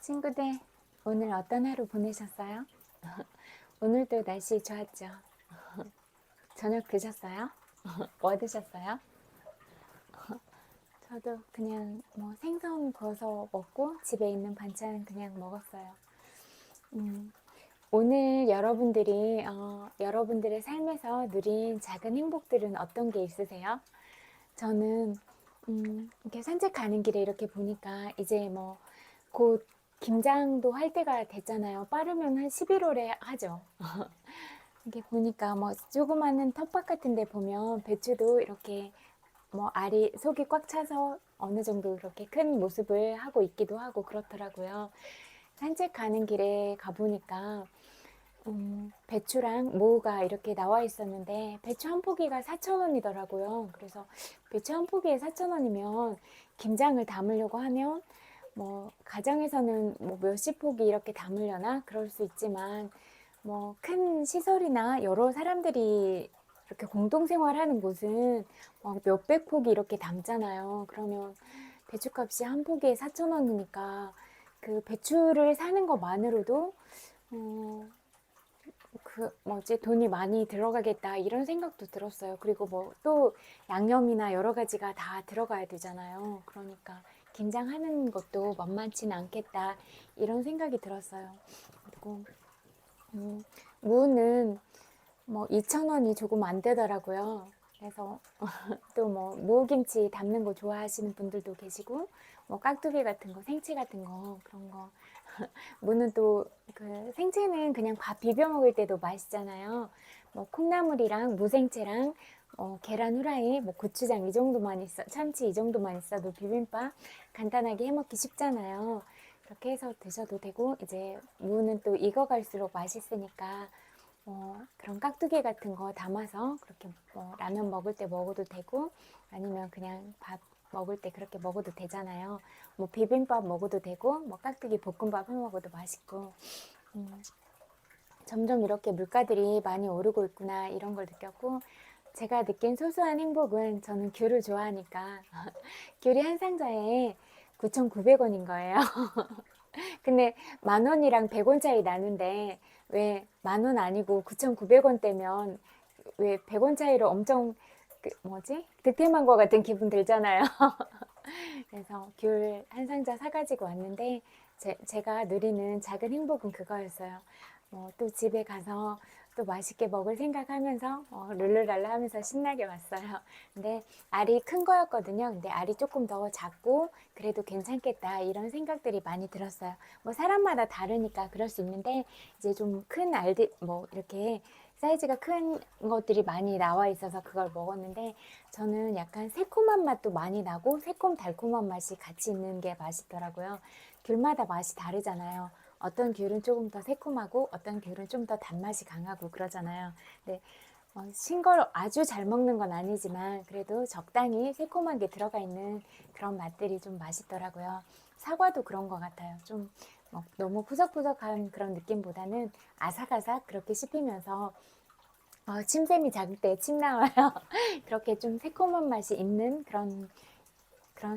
친구들, 오늘 어떤 하루 보내셨어요? 오늘도 날씨 좋았죠? 저녁 드셨어요? 뭐 드셨어요? 저도 그냥 뭐 생선 구워서 먹고 집에 있는 반찬 그냥 먹었어요. 음, 오늘 여러분들의 삶에서 누린 작은 행복들은 어떤 게 있으세요? 저는 이렇게 산책 가는 길에 이렇게 보니까 이제 뭐 곧 김장도 할 때가 됐잖아요. 빠르면 한 11월에 하죠. 이게 보니까 뭐 조그마한 텃밭 같은 데 보면 배추도 이렇게 뭐 알이 속이 꽉 차서 어느 정도 이렇게 큰 모습을 하고 있기도 하고 그렇더라고요. 산책 가는 길에 가보니까 배추랑 무가 이렇게 나와 있었는데 배추 한 포기가 4,000원이더라고요. 그래서 배추 한 포기에 4,000원이면 김장을 담으려고 하면 뭐 가정에서는 뭐 몇십 포기 이렇게 담으려나 그럴 수 있지만 뭐 큰 시설이나 여러 사람들이 이렇게 공동생활하는 곳은 막 몇백 포기 이렇게 담잖아요. 그러면 배추값이 한 포기에 4,000원이니까 그 배추를 사는 것만으로도 어, 그 뭐지 돈이 많이 들어가겠다 이런 생각도 들었어요. 그리고 뭐 또 양념이나 여러 가지가 다 들어가야 되잖아요. 그러니까 김장하는 것도 만만치는 않겠다 이런 생각이 들었어요. 그리고 음, 무는 뭐 2,000원이 조금 안 되더라고요. 그래서 또 뭐 무김치 담는 거 좋아하시는 분들도 계시고 뭐 깍두기 같은 거, 생채 같은 거 그런 거 무는 또 그 생채는 그냥 밥 비벼 먹을 때도 맛있잖아요. 뭐 콩나물이랑 무생채랑 계란 후라이, 뭐 고추장 이 정도만 있어, 참치 이 정도만 있어도 비빔밥 간단하게 해 먹기 쉽잖아요. 그렇게 해서 드셔도 되고 이제 무는 또 익어갈수록 맛있으니까 그런 깍두기 같은 거 담아서 그렇게 뭐 라면 먹을 때 먹어도 되고 아니면 그냥 밥 먹을 때 그렇게 먹어도 되잖아요. 뭐 비빔밥 먹어도 되고 뭐 깍두기 볶음밥 해 먹어도 맛있고 음, 점점 이렇게 물가들이 많이 오르고 있구나 이런 걸 느꼈고 제가 느낀 소소한 행복은 저는 귤을 좋아하니까 귤이 한 상자에 9,900원인 거예요. 근데 만 원이랑 100원 차이 나는데 왜 만 원 아니고 9,900원대면 왜 100원 차이로 엄청 그 뭐지? 득템한 것 같은 기분 들잖아요. 그래서 귤 한 상자 사가지고 왔는데 제가 누리는 작은 행복은 그거였어요. 또 집에 가서 또 맛있게 먹을 생각하면서 룰루랄라 하면서 신나게 왔어요. 근데 알이 큰 거였거든요. 근데 알이 조금 더 작고 그래도 괜찮겠다 이런 생각들이 많이 들었어요. 뭐 사람마다 다르니까 그럴 수 있는데 이제 좀 큰 알들 뭐 이렇게 사이즈가 큰 것들이 많이 나와 있어서 그걸 먹었는데 저는 약간 새콤한 맛도 많이 나고 새콤 달콤한 맛이 같이 있는 게 맛있더라고요. 귤마다 맛이 다르잖아요. 어떤 귤은 조금 더 새콤하고 어떤 귤은 좀 더 단맛이 강하고 그러잖아요. 근데 신걸 아주 잘 먹는 건 아니지만 그래도 적당히 새콤한 게 들어가 있는 그런 맛들이 좀 맛있더라고요. 사과도 그런 것 같아요. 좀 너무 푸석푸석한 그런 느낌보다는 아삭아삭 그렇게 씹히면서 침샘이 작을 때 침 나와요. 그렇게 좀 새콤한 맛이 있는 그런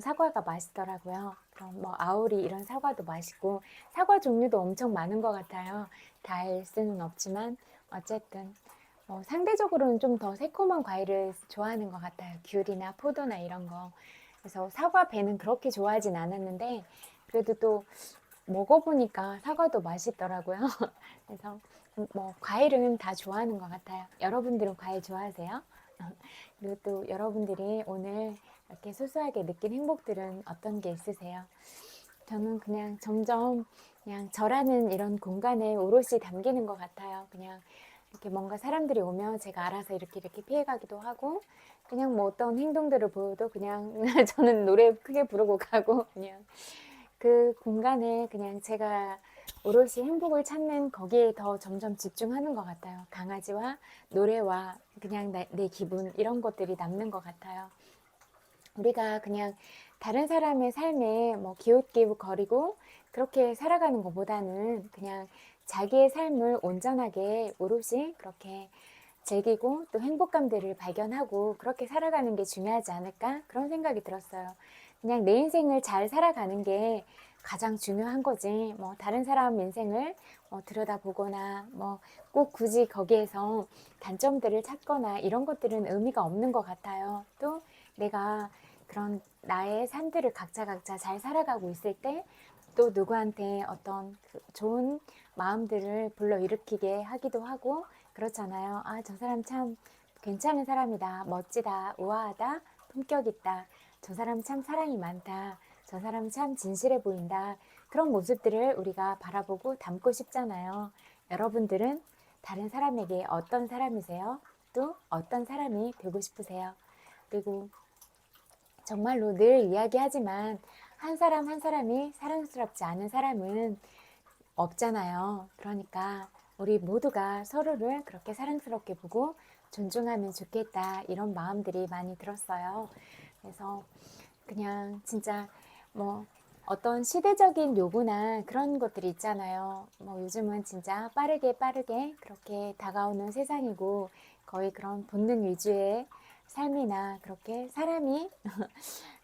사과가 맛있더라고요. 그럼 뭐 아오리 이런 사과도 맛있고 사과 종류도 엄청 많은 것 같아요. 다 알 수는 없지만 어쨌든 상대적으로는 좀 더 새콤한 과일을 좋아하는 것 같아요. 귤이나 포도나 이런 거. 그래서 사과 배는 그렇게 좋아하진 않았는데 그래도 또 먹어보니까 사과도 맛있더라고요. 그래서 뭐 과일은 다 좋아하는 것 같아요. 여러분들은 과일 좋아하세요? 그리고 또 여러분들이 오늘 이렇게 소소하게 느낀 행복들은 어떤 게 있으세요? 저는 그냥 점점 그냥 저라는 이런 공간에 오롯이 담기는 것 같아요. 그냥 이렇게 뭔가 사람들이 오면 제가 알아서 이렇게 피해가기도 하고 그냥 뭐 어떤 행동들을 보여도 그냥 저는 노래 크게 부르고 가고 그냥 그 공간에 그냥 제가 오롯이 행복을 찾는 거기에 더 점점 집중하는 것 같아요. 강아지와 노래와 그냥 내 기분 이런 것들이 남는 것 같아요. 우리가 그냥 다른 사람의 삶에 뭐 기웃기웃거리고 그렇게 살아가는 것보다는 그냥 자기의 삶을 온전하게 오롯이 그렇게 즐기고 또 행복감들을 발견하고 그렇게 살아가는 게 중요하지 않을까 그런 생각이 들었어요. 그냥 내 인생을 잘 살아가는 게 가장 중요한 거지. 뭐 다른 사람 인생을 들여다보거나 뭐 꼭 굳이 거기에서 단점들을 찾거나 이런 것들은 의미가 없는 것 같아요. 또 내가 그런 나의 삶들을 각자 잘 살아가고 있을 때 또 누구한테 어떤 그 좋은 마음들을 불러일으키게 하기도 하고 그렇잖아요. 아, 저 사람 참 괜찮은 사람이다. 멋지다. 우아하다. 품격 있다. 저 사람 참 사랑이 많다. 저 사람 참 진실해 보인다. 그런 모습들을 우리가 바라보고 담고 싶잖아요. 여러분들은 다른 사람에게 어떤 사람이세요? 또 어떤 사람이 되고 싶으세요? 그리고 정말로 늘 이야기하지만 한 사람 한 사람이 사랑스럽지 않은 사람은 없잖아요. 그러니까 우리 모두가 서로를 그렇게 사랑스럽게 보고 존중하면 좋겠다 이런 마음들이 많이 들었어요. 그래서 그냥 진짜 뭐 어떤 시대적인 요구나 그런 것들이 있잖아요. 뭐 요즘은 진짜 빠르게 그렇게 다가오는 세상이고 거의 그런 본능 위주의 삶이나 그렇게 사람이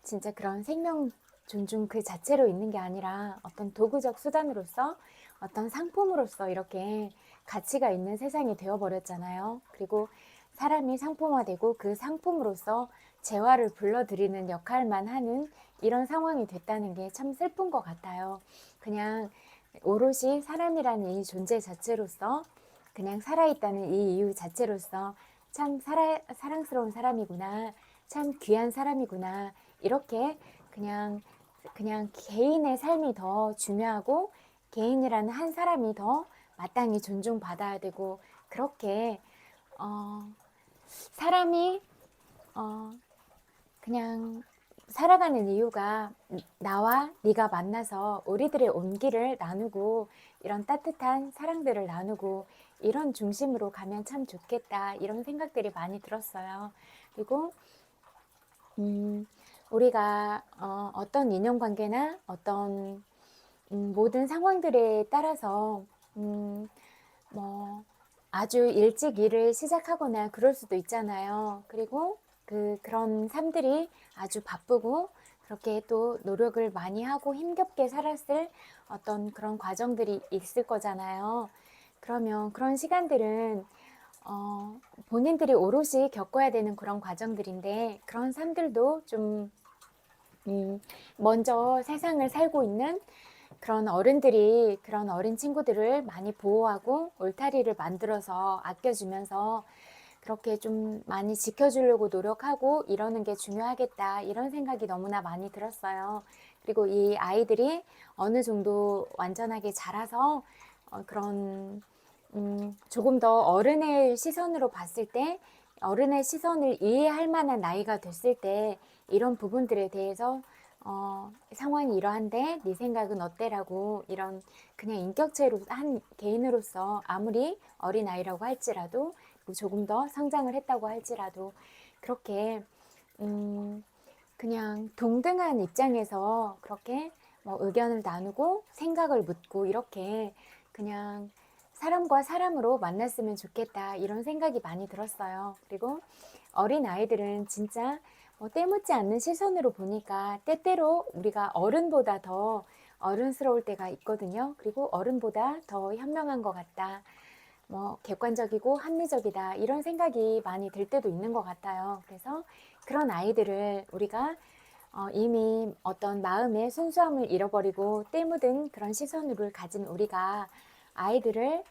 진짜 그런 생명 존중 그 자체로 있는 게 아니라 어떤 도구적 수단으로서 어떤 상품으로서 이렇게 가치가 있는 세상이 되어버렸잖아요. 그리고 사람이 상품화되고 그 상품으로서 재화를 불러들이는 역할만 하는 이런 상황이 됐다는 게 참 슬픈 것 같아요. 그냥 오롯이 사람이라는 이 존재 자체로서 그냥 살아있다는 이 이유 자체로서 참 사랑스러운 사람이구나. 참 귀한 사람이구나. 이렇게 그냥 개인의 삶이 더 중요하고 개인이라는 한 사람이 더 마땅히 존중받아야 되고 그렇게 어, 사람이 그냥 살아가는 이유가 나와 네가 만나서 우리들의 온기를 나누고 이런 따뜻한 사랑들을 나누고 이런 중심으로 가면 참 좋겠다 이런 생각들이 많이 들었어요. 그리고 우리가 어떤 인연관계나 어떤 모든 상황들에 따라서 뭐 아주 일찍 일을 시작하거나 그럴 수도 있잖아요. 그리고 그런 삶들이 아주 바쁘고 그렇게 또 노력을 많이 하고 힘겹게 살았을 어떤 그런 과정들이 있을 거잖아요. 그러면 그런 시간들은 본인들이 오롯이 겪어야 되는 그런 과정들인데 그런 삶들도 좀 먼저 세상을 살고 있는 그런 어른들이 그런 어린 친구들을 많이 보호하고 울타리를 만들어서 아껴주면서 그렇게 좀 많이 지켜주려고 노력하고 이러는 게 중요하겠다 이런 생각이 너무나 많이 들었어요. 그리고 이 아이들이 어느 정도 완전하게 자라서 그런 조금 더 어른의 시선으로 봤을 때 어른의 시선을 이해할 만한 나이가 됐을 때 이런 부분들에 대해서 상황이 이러한데 네 생각은 어때라고 이런 그냥 인격체로 한 개인으로서 아무리 어린아이라고 할지라도 조금 더 성장을 했다고 할지라도 그렇게 그냥 동등한 입장에서 그렇게 뭐 의견을 나누고 생각을 묻고 이렇게 그냥 사람과 사람으로 만났으면 좋겠다 이런 생각이 많이 들었어요. 그리고 어린 아이들은 진짜 때묻지 않는 시선으로 보니까 때때로 우리가 어른보다 더 어른스러울 때가 있거든요. 그리고 어른보다 더 현명한 것 같다. 뭐 객관적이고 합리적이다 이런 생각이 많이 들 때도 있는 것 같아요. 그래서 그런 아이들을 우리가 이미 어떤 마음의 순수함을 잃어버리고 때묻은 그런 시선을 가진 우리가 아이들을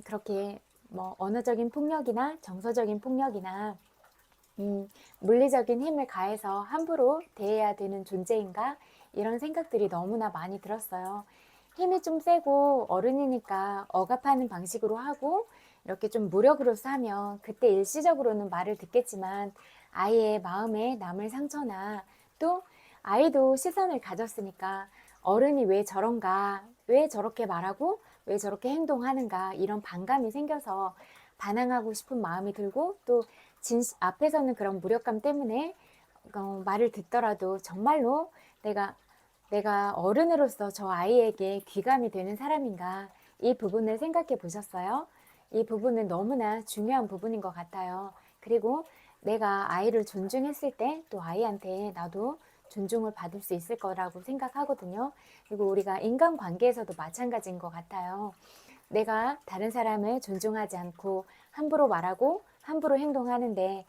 그렇게 뭐 언어적인 폭력이나 정서적인 폭력이나 물리적인 힘을 가해서 함부로 대해야 되는 존재인가 이런 생각들이 너무나 많이 들었어요. 힘이 좀 세고 어른이니까 억압하는 방식으로 하고 이렇게 좀 무력으로서 하면 그때 일시적으로는 말을 듣겠지만 아이의 마음에 남을 상처나 또 아이도 시선을 가졌으니까 어른이 왜 저런가 왜 저렇게 말하고 왜 저렇게 행동하는가 이런 반감이 생겨서 반항하고 싶은 마음이 들고 또 앞에서는 그런 무력감 때문에 말을 듣더라도 정말로 내가 어른으로서 저 아이에게 귀감이 되는 사람인가 이 부분을 생각해 보셨어요? 이 부분은 너무나 중요한 부분인 것 같아요. 그리고 내가 아이를 존중했을 때 또 아이한테 나도 존중을 받을 수 있을 거라고 생각하거든요. 그리고 우리가 인간관계에서도 마찬가지인 것 같아요. 내가 다른 사람을 존중하지 않고 함부로 말하고 함부로 행동하는데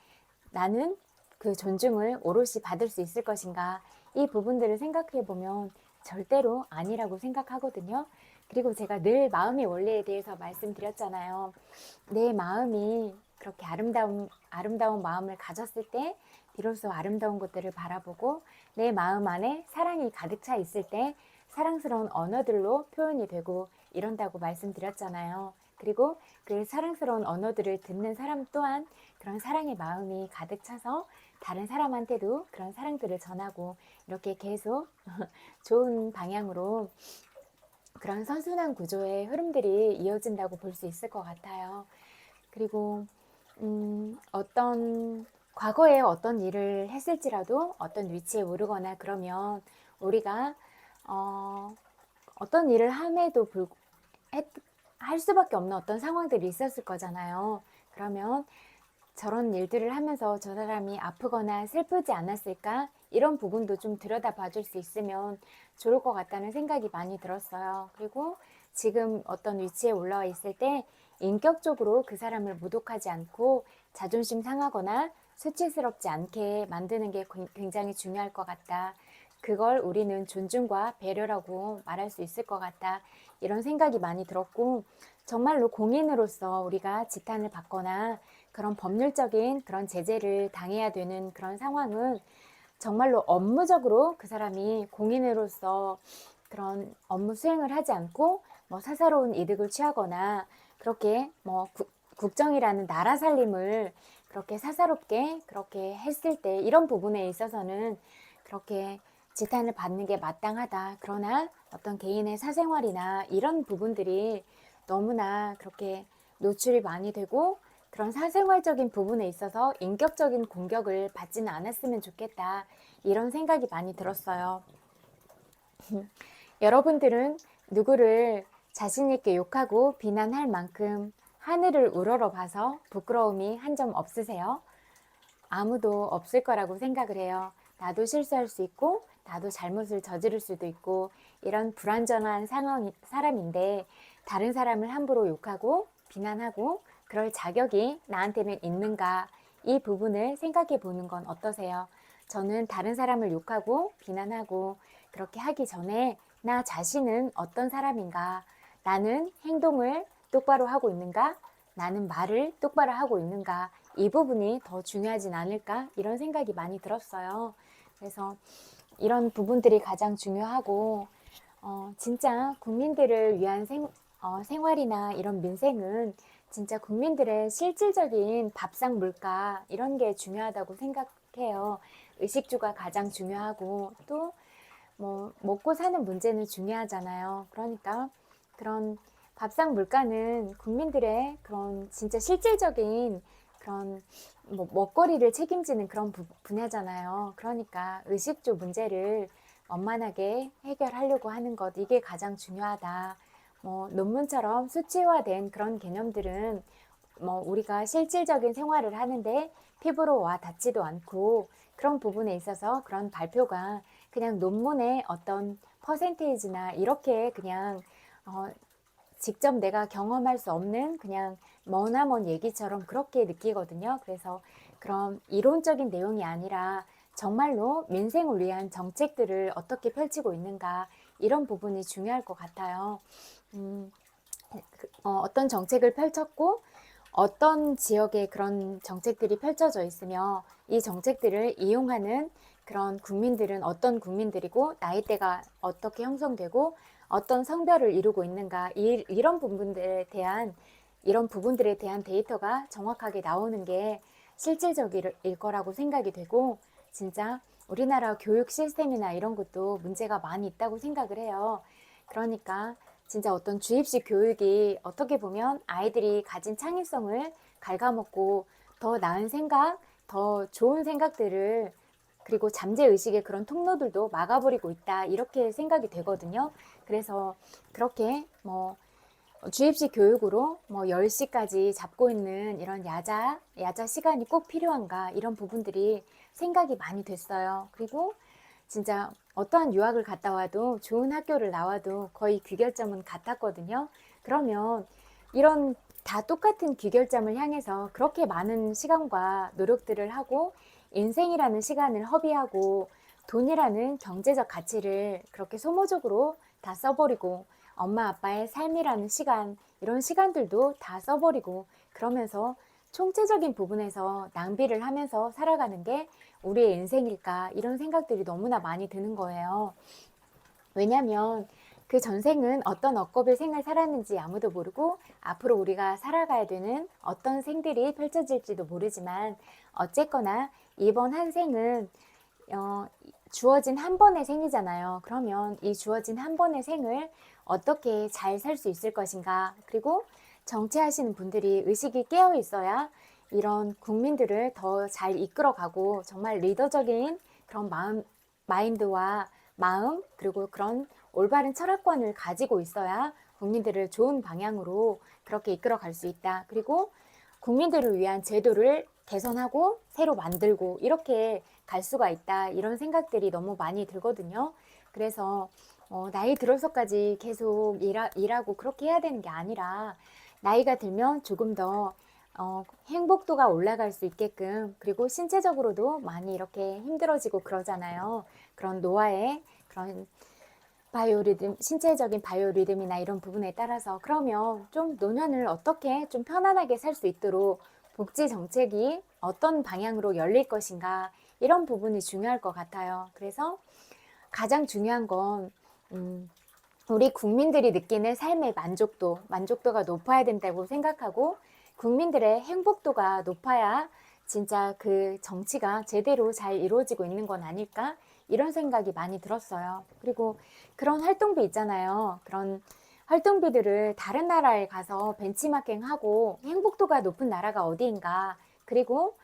나는 그 존중을 오롯이 받을 수 있을 것인가? 이 부분들을 생각해 보면 절대로 아니라고 생각하거든요. 그리고 제가 늘 마음의 원리에 대해서 말씀드렸잖아요. 내 마음이 그렇게 아름다운 마음을 가졌을 때 비로소 아름다운 것들을 바라보고 내 마음 안에 사랑이 가득 차 있을 때 사랑스러운 언어들로 표현이 되고 이런다고 말씀드렸잖아요. 그리고 그 사랑스러운 언어들을 듣는 사람 또한 그런 사랑의 마음이 가득 차서 다른 사람한테도 그런 사랑들을 전하고 이렇게 계속 좋은 방향으로 그런 선순환 구조의 흐름들이 이어진다고 볼 수 있을 것 같아요. 그리고 과거에 어떤 일을 했을지라도 어떤 위치에 오르거나 그러면 우리가 어떤 일을 할 수밖에 없는 어떤 상황들이 있었을 거잖아요. 그러면 저런 일들을 하면서 저 사람이 아프거나 슬프지 않았을까? 이런 부분도 좀 들여다봐 줄 수 있으면 좋을 것 같다는 생각이 많이 들었어요. 그리고 지금 어떤 위치에 올라와 있을 때 인격적으로 그 사람을 모독하지 않고 자존심 상하거나 수치스럽지 않게 만드는 게 굉장히 중요할 것 같다. 그걸 우리는 존중과 배려라고 말할 수 있을 것 같다. 이런 생각이 많이 들었고, 정말로 공인으로서 우리가 지탄을 받거나 그런 법률적인 그런 제재를 당해야 되는 그런 상황은 정말로 업무적으로 그 사람이 공인으로서 그런 업무 수행을 하지 않고 뭐 사사로운 이득을 취하거나 그렇게 뭐 국정이라는 나라 살림을 그렇게 사사롭게 그렇게 했을 때 이런 부분에 있어서는 그렇게 지탄을 받는 게 마땅하다. 그러나 어떤 개인의 사생활이나 이런 부분들이 너무나 그렇게 노출이 많이 되고 그런 사생활적인 부분에 있어서 인격적인 공격을 받지는 않았으면 좋겠다. 이런 생각이 많이 들었어요. 여러분들은 누구를 자신 있게 욕하고 비난할 만큼 하늘을 우러러 봐서 부끄러움이 한 점 없으세요? 아무도 없을 거라고 생각을 해요. 나도 실수할 수 있고 나도 잘못을 저지를 수도 있고 이런 불완전한 사람인데 다른 사람을 함부로 욕하고 비난하고 그럴 자격이 나한테는 있는가, 이 부분을 생각해 보는 건 어떠세요? 저는 다른 사람을 욕하고 비난하고 그렇게 하기 전에 나 자신은 어떤 사람인가, 나는 행동을 똑바로 하고 있는가, 나는 말을 똑바로 하고 있는가, 이 부분이 더 중요하진 않을까, 이런 생각이 많이 들었어요. 그래서 이런 부분들이 가장 중요하고 진짜 국민들을 위한 생활이나 이런 민생은 진짜 국민들의 실질적인 밥상 물가 이런 게 중요하다고 생각해요. 의식주가 가장 중요하고 또 뭐 먹고 사는 문제는 중요하잖아요. 그러니까 그런 밥상 물가는 국민들의 그런 진짜 실질적인 그런 뭐 먹거리를 책임지는 그런 분야잖아요. 그러니까 의식주 문제를 원만하게 해결하려고 하는 것, 이게 가장 중요하다. 뭐 논문처럼 수치화된 그런 개념들은 뭐 우리가 실질적인 생활을 하는데 피부로 와 닿지도 않고 그런 부분에 있어서 그런 발표가 그냥 논문의 어떤 퍼센테이지나 이렇게 그냥 직접 내가 경험할 수 없는 그냥 머나먼 얘기처럼 그렇게 느끼거든요. 그래서 그런 이론적인 내용이 아니라 정말로 민생을 위한 정책들을 어떻게 펼치고 있는가, 이런 부분이 중요할 것 같아요. 어떤 정책을 펼쳤고 어떤 지역에 그런 정책들이 펼쳐져 있으며 이 정책들을 이용하는 그런 국민들은 어떤 국민들이고 나이대가 어떻게 형성되고 어떤 성별을 이루고 있는가, 이런 부분들에 대한 데이터가 정확하게 나오는 게 실질적일 거라고 생각이 되고, 진짜 우리나라 교육 시스템이나 이런 것도 문제가 많이 있다고 생각을 해요. 그러니까 진짜 어떤 주입식 교육이 어떻게 보면 아이들이 가진 창의성을 갉아먹고 더 나은 생각, 더 좋은 생각들을, 그리고 잠재의식의 그런 통로들도 막아버리고 있다, 이렇게 생각이 되거든요. 그래서 그렇게 뭐 주입식 교육으로 뭐 10시까지 잡고 있는 이런 야자 시간이 꼭 필요한가, 이런 부분들이 생각이 많이 됐어요. 그리고 진짜 어떠한 유학을 갔다 와도 좋은 학교를 나와도 거의 귀결점은 같았거든요. 그러면 이런 다 똑같은 귀결점을 향해서 그렇게 많은 시간과 노력들을 하고 인생이라는 시간을 허비하고 돈이라는 경제적 가치를 그렇게 소모적으로 다 써버리고 엄마 아빠의 삶이라는 시간, 이런 시간들도 다 써버리고 그러면서 총체적인 부분에서 낭비를 하면서 살아가는 게 우리의 인생일까, 이런 생각들이 너무나 많이 드는 거예요. 왜냐면 그 전생은 어떤 억겁의 생을 살았는지 아무도 모르고 앞으로 우리가 살아가야 되는 어떤 생들이 펼쳐질지도 모르지만 어쨌거나 이번 한 생은 주어진 한 번의 생이잖아요. 그러면 이 주어진 한 번의 생을 어떻게 잘 살 수 있을 것인가, 그리고 정치하시는 분들이 의식이 깨어 있어야 이런 국민들을 더 잘 이끌어가고 정말 리더적인 그런 마인드와 마음, 그리고 그런 올바른 철학관을 가지고 있어야 국민들을 좋은 방향으로 그렇게 이끌어갈 수 있다. 그리고 국민들을 위한 제도를 개선하고 새로 만들고 이렇게 갈 수가 있다. 이런 생각들이 너무 많이 들거든요. 그래서 나이 들어서까지 계속 일하고 그렇게 해야 되는 게 아니라 나이가 들면 조금 더 행복도가 올라갈 수 있게끔, 그리고 신체적으로도 많이 이렇게 힘들어지고 그러잖아요. 그런 노화의 그런 바이오리듬, 신체적인 바이오리듬이나 이런 부분에 따라서 그러면 좀 노년을 어떻게 좀 편안하게 살 수 있도록 복지 정책이 어떤 방향으로 열릴 것인가, 이런 부분이 중요할 것 같아요. 그래서 가장 중요한 건 우리 국민들이 느끼는 삶의 만족도가 높아야 된다고 생각하고 국민들의 행복도가 높아야 진짜 그 정치가 제대로 잘 이루어지고 있는 건 아닐까? 이런 생각이 많이 들었어요. 그리고 그런 활동비 있잖아요. 그런 활동비들을 다른 나라에 가서 벤치마킹하고 행복도가 높은 나라가 어디인가, 그리고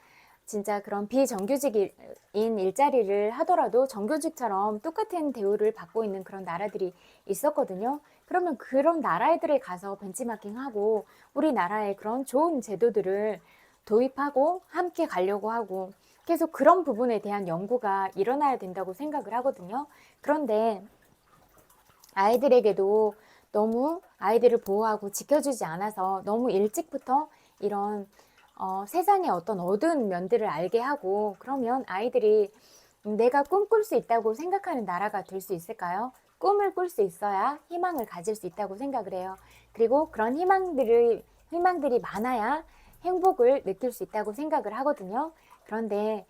진짜 그런 비정규직인 일자리를 하더라도 정규직처럼 똑같은 대우를 받고 있는 그런 나라들이 있었거든요. 그러면 그런 나라들에 가서 벤치마킹하고 우리나라의 그런 좋은 제도들을 도입하고 함께 가려고 하고 계속 그런 부분에 대한 연구가 일어나야 된다고 생각을 하거든요. 그런데 아이들에게도 너무 아이들을 보호하고 지켜주지 않아서 너무 일찍부터 이런 세상의 어떤 어두운 면들을 알게 하고 그러면 아이들이 내가 꿈꿀 수 있다고 생각하는 나라가 될 수 있을까요? 꿈을 꿀 수 있어야 희망을 가질 수 있다고 생각을 해요. 그리고 그런 희망들이 많아야 행복을 느낄 수 있다고 생각을 하거든요. 그런데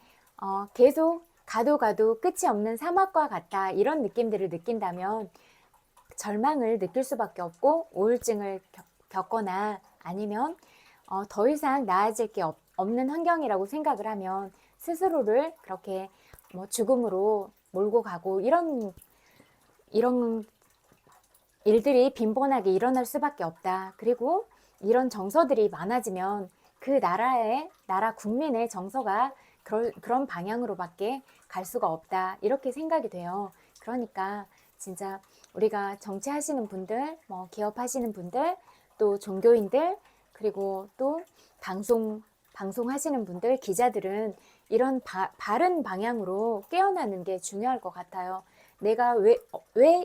계속 가도 끝이 없는 사막과 같다, 이런 느낌들을 느낀다면 절망을 느낄 수밖에 없고 우울증을 겪거나 아니면 더 이상 나아질 게 없는 환경이라고 생각을 하면 스스로를 그렇게 죽음으로 몰고 가고 이런 일들이 빈번하게 일어날 수밖에 없다. 그리고 이런 정서들이 많아지면 그 나라 국민의 정서가 그런 방향으로밖에 갈 수가 없다. 이렇게 생각이 돼요. 그러니까 진짜 우리가 정치하시는 분들, 기업하시는 분들, 또 종교인들, 그리고 또 방송하시는 분들, 기자들은 이런 바른 방향으로 깨어나는 게 중요할 것 같아요. 내가 왜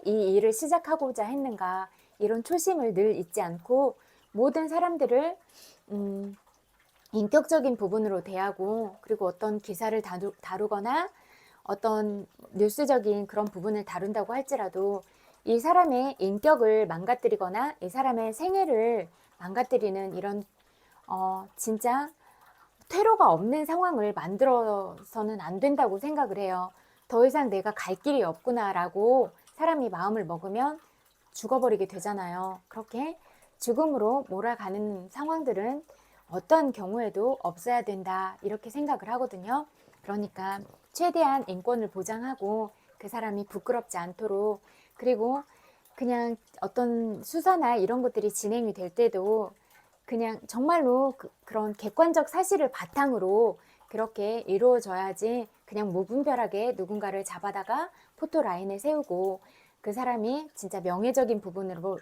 이 일을 시작하고자 했는가, 이런 초심을 늘 잊지 않고 모든 사람들을 인격적인 부분으로 대하고, 그리고 어떤 기사를 다루거나 어떤 뉴스적인 그런 부분을 다룬다고 할지라도 이 사람의 인격을 망가뜨리거나 이 사람의 생애를 망가뜨리는 이런 진짜 퇴로가 없는 상황을 만들어서는 안 된다고 생각을 해요. 더 이상 내가 갈 길이 없구나라고 사람이 마음을 먹으면 죽어버리게 되잖아요. 그렇게 죽음으로 몰아가는 상황들은 어떤 경우에도 없어야 된다, 이렇게 생각을 하거든요. 그러니까 최대한 인권을 보장하고 그 사람이 부끄럽지 않도록, 그리고 그냥 어떤 수사나 이런 것들이 진행이 될 때도 그냥 정말로 그런 객관적 사실을 바탕으로 그렇게 이루어져야지, 그냥 무분별하게 누군가를 잡아다가 포토라인에 세우고 그 사람이 진짜 명예적인 부분으로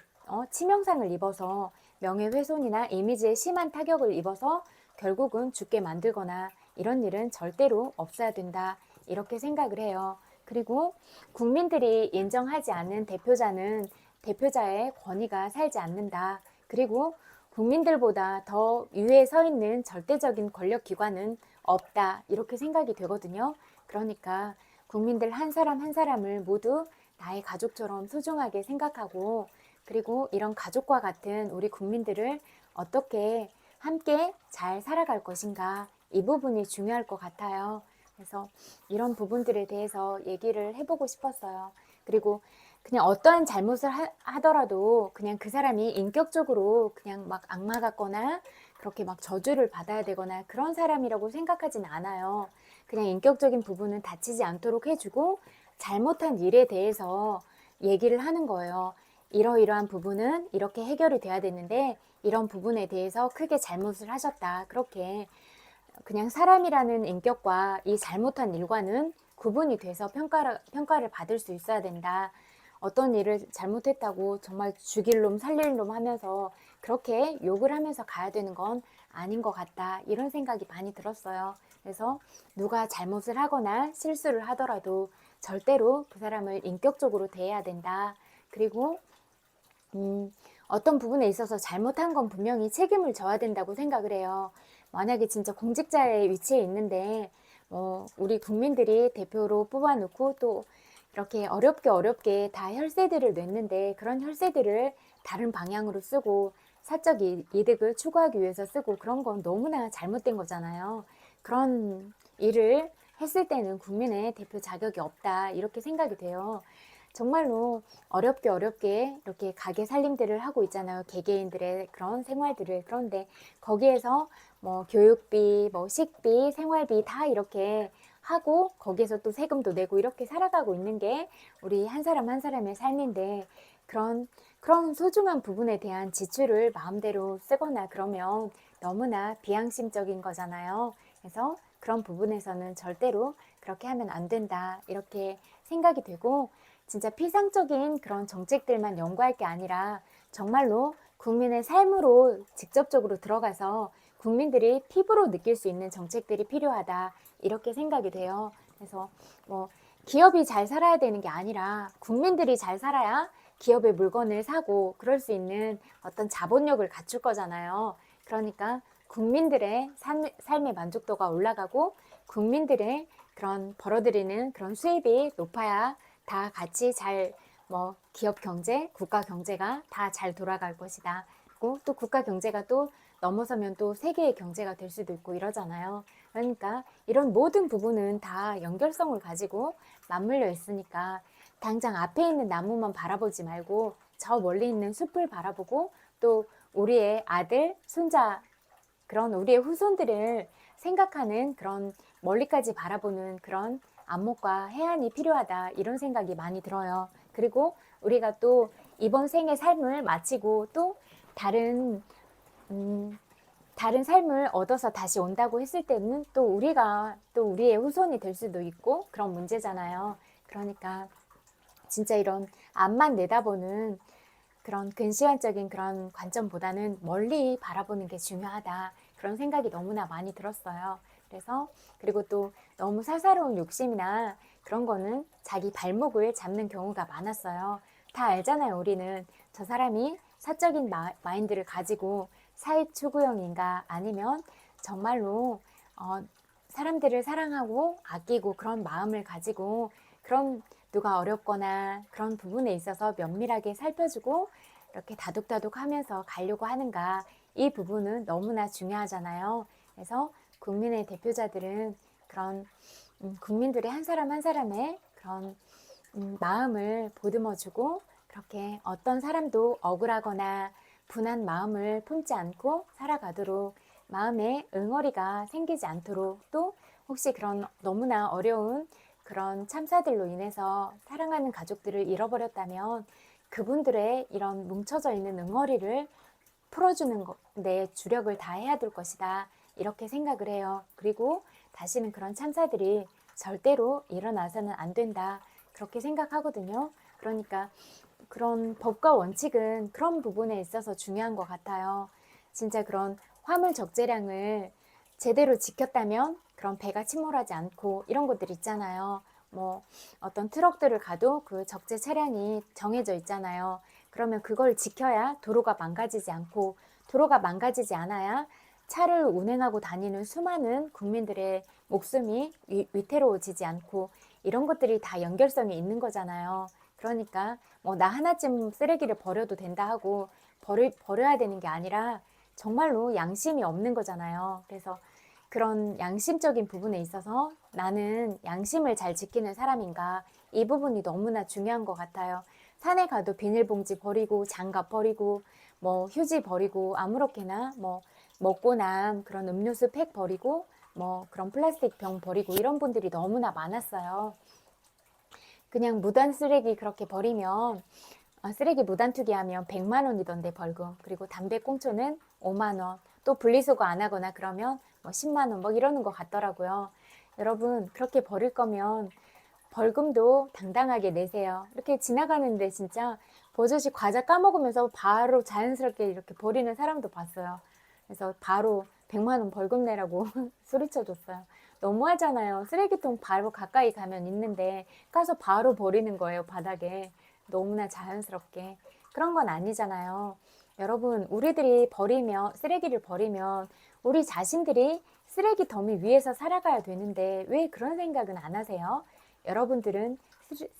치명상을 입어서 명예훼손이나 이미지에 심한 타격을 입어서 결국은 죽게 만들거나 이런 일은 절대로 없어야 된다, 이렇게 생각을 해요. 그리고 국민들이 인정하지 않는 대표자는 대표자의 권위가 살지 않는다. 그리고 국민들보다 더 위에 서 있는 절대적인 권력 기관은 없다. 이렇게 생각이 되거든요. 그러니까 국민들 한 사람 한 사람을 모두 나의 가족처럼 소중하게 생각하고, 그리고 이런 가족과 같은 우리 국민들을 어떻게 함께 잘 살아갈 것인가, 이 부분이 중요할 것 같아요. 그래서 이런 부분들에 대해서 얘기를 해보고 싶었어요. 그리고 그냥 어떠한 잘못을 하더라도 그냥 그 사람이 인격적으로 그냥 막 악마 같거나 그렇게 막 저주를 받아야 되거나 그런 사람이라고 생각하진 않아요. 그냥 인격적인 부분은 다치지 않도록 해주고, 잘못한 일에 대해서 얘기를 하는 거예요. 이러이러한 부분은 이렇게 해결이 돼야 되는데 이런 부분에 대해서 크게 잘못을 하셨다. 그렇게 그냥 사람이라는 인격과 이 잘못한 일과는 구분이 돼서 평가를 받을 수 있어야 된다. 어떤 일을 잘못했다고 정말 죽일 놈 살릴 놈 하면서 그렇게 욕을 하면서 가야 되는 건 아닌 것 같다. 이런 생각이 많이 들었어요. 그래서 누가 잘못을 하거나 실수를 하더라도 절대로 그 사람을 인격적으로 대해야 된다. 그리고 어떤 부분에 있어서 잘못한 건 분명히 책임을 져야 된다고 생각을 해요. 만약에 진짜 공직자의 위치에 있는데 우리 국민들이 대표로 뽑아놓고 또 이렇게 어렵게 다 혈세들을 냈는데 그런 혈세들을 다른 방향으로 쓰고 사적 이득을 추구하기 위해서 쓰고, 그런 건 너무나 잘못된 거잖아요. 그런 일을 했을 때는 국민의 대표 자격이 없다, 이렇게 생각이 돼요. 정말로 어렵게 이렇게 가게 살림들을 하고 있잖아요. 개개인들의 그런 생활들을. 그런데 거기에서 뭐 교육비, 뭐 식비, 생활비 다 이렇게 하고 거기에서 또 세금도 내고 이렇게 살아가고 있는 게 우리 한 사람 한 사람의 삶인데, 그런 소중한 부분에 대한 지출을 마음대로 쓰거나 그러면 너무나 비양심적인 거잖아요. 그래서 그런 부분에서는 절대로 그렇게 하면 안 된다, 이렇게 생각이 되고, 진짜 피상적인 그런 정책들만 연구할 게 아니라 정말로 국민의 삶으로 직접적으로 들어가서 국민들이 피부로 느낄 수 있는 정책들이 필요하다, 이렇게 생각이 돼요. 그래서 뭐 기업이 잘 살아야 되는 게 아니라 국민들이 잘 살아야 기업의 물건을 사고 그럴 수 있는 어떤 자본력을 갖출 거잖아요. 그러니까 국민들의 삶의 만족도가 올라가고 국민들의 그런 벌어들이는 그런 수입이 높아야 다 같이 잘 기업 경제, 국가 경제가 다 잘 돌아갈 것이다. 그리고 또 국가 경제가 또 넘어서면 또 세계의 경제가 될 수도 있고 이러잖아요. 그러니까 이런 모든 부분은 다 연결성을 가지고 맞물려 있으니까 당장 앞에 있는 나무만 바라보지 말고 저 멀리 있는 숲을 바라보고, 또 우리의 아들, 손자, 그런 우리의 후손들을 생각하는 그런 멀리까지 바라보는 그런 안목과 해안이 필요하다, 이런 생각이 많이 들어요. 그리고 우리가 또 이번 생의 삶을 마치고 또 다른 삶을 얻어서 다시 온다고 했을 때는 또 우리가 또 우리의 후손이 될 수도 있고 그런 문제잖아요. 그러니까 진짜 이런 앞만 내다보는 그런 근시안적인 그런 관점보다는 멀리 바라보는 게 중요하다, 그런 생각이 너무나 많이 들었어요. 그래서 그리고 또 너무 사사로운 욕심이나 그런 거는 자기 발목을 잡는 경우가 많았어요. 다 알잖아요. 우리는 저 사람이 사적인 마인드를 가지고 사회 추구형인가, 아니면 정말로 사람들을 사랑하고 아끼고 그런 마음을 가지고 그런 누가 어렵거나 그런 부분에 있어서 면밀하게 살펴주고 이렇게 다독다독 하면서 가려고 하는가, 이 부분은 너무나 중요하잖아요. 그래서 국민의 대표자들은 그런 국민들의 한 사람 한 사람의 그런 마음을 보듬어주고, 그렇게 어떤 사람도 억울하거나 분한 마음을 품지 않고 살아가도록, 마음에 응어리가 생기지 않도록, 또 혹시 그런 너무나 어려운 그런 참사들로 인해서 사랑하는 가족들을 잃어버렸다면 그분들의 이런 뭉쳐져 있는 응어리를 풀어주는 데 주력을 다해야 될 것이다, 이렇게 생각을 해요. 그리고 다시는 그런 참사들이 절대로 일어나서는 안 된다, 그렇게 생각하거든요. 그러니까 그런 법과 원칙은 그런 부분에 있어서 중요한 것 같아요. 진짜 그런 화물 적재량을 제대로 지켰다면 그런 배가 침몰하지 않고 이런 것들 있잖아요. 뭐 어떤 트럭들을 가도 그 적재 차량이 정해져 있잖아요. 그러면 그걸 지켜야 도로가 망가지지 않고, 도로가 망가지지 않아야 차를 운행하고 다니는 수많은 국민들의 목숨이 위태로워지지 않고, 이런 것들이 다 연결성이 있는 거잖아요. 그러니까 뭐 나 하나쯤 쓰레기를 버려도 된다 하고 버려야 되는 게 아니라 정말로 양심이 없는 거잖아요. 그래서 그런 양심적인 부분에 있어서 나는 양심을 잘 지키는 사람인가, 이 부분이 너무나 중요한 것 같아요. 산에 가도 비닐봉지 버리고 장갑 버리고 뭐 휴지 버리고 아무렇게나 뭐 먹고 남 그런 음료수 팩 버리고 뭐 그런 플라스틱 병 버리고 이런 분들이 너무나 많았어요. 그냥 무단 쓰레기 그렇게 버리면 쓰레기 무단 투기하면 100만 원이던데 벌금. 그리고 담배 꽁초는 5만 원. 또 분리수거 안 하거나 그러면 뭐 10만 원 뭐 이러는 것 같더라고요. 여러분 그렇게 버릴 거면 벌금도 당당하게 내세요. 이렇게 지나가는데 진짜 버젓이 과자 까먹으면서 바로 자연스럽게 이렇게 버리는 사람도 봤어요. 그래서 바로 100만 원 벌금 내라고 소리쳐줬어요. 너무하잖아요. 쓰레기통 바로 가까이 가면 있는데 까서 바로 버리는 거예요, 바닥에. 너무나 자연스럽게. 그런 건 아니잖아요. 여러분, 우리들이 쓰레기를 버리면 우리 자신들이 쓰레기 더미 위에서 살아가야 되는데 왜 그런 생각은 안 하세요? 여러분들은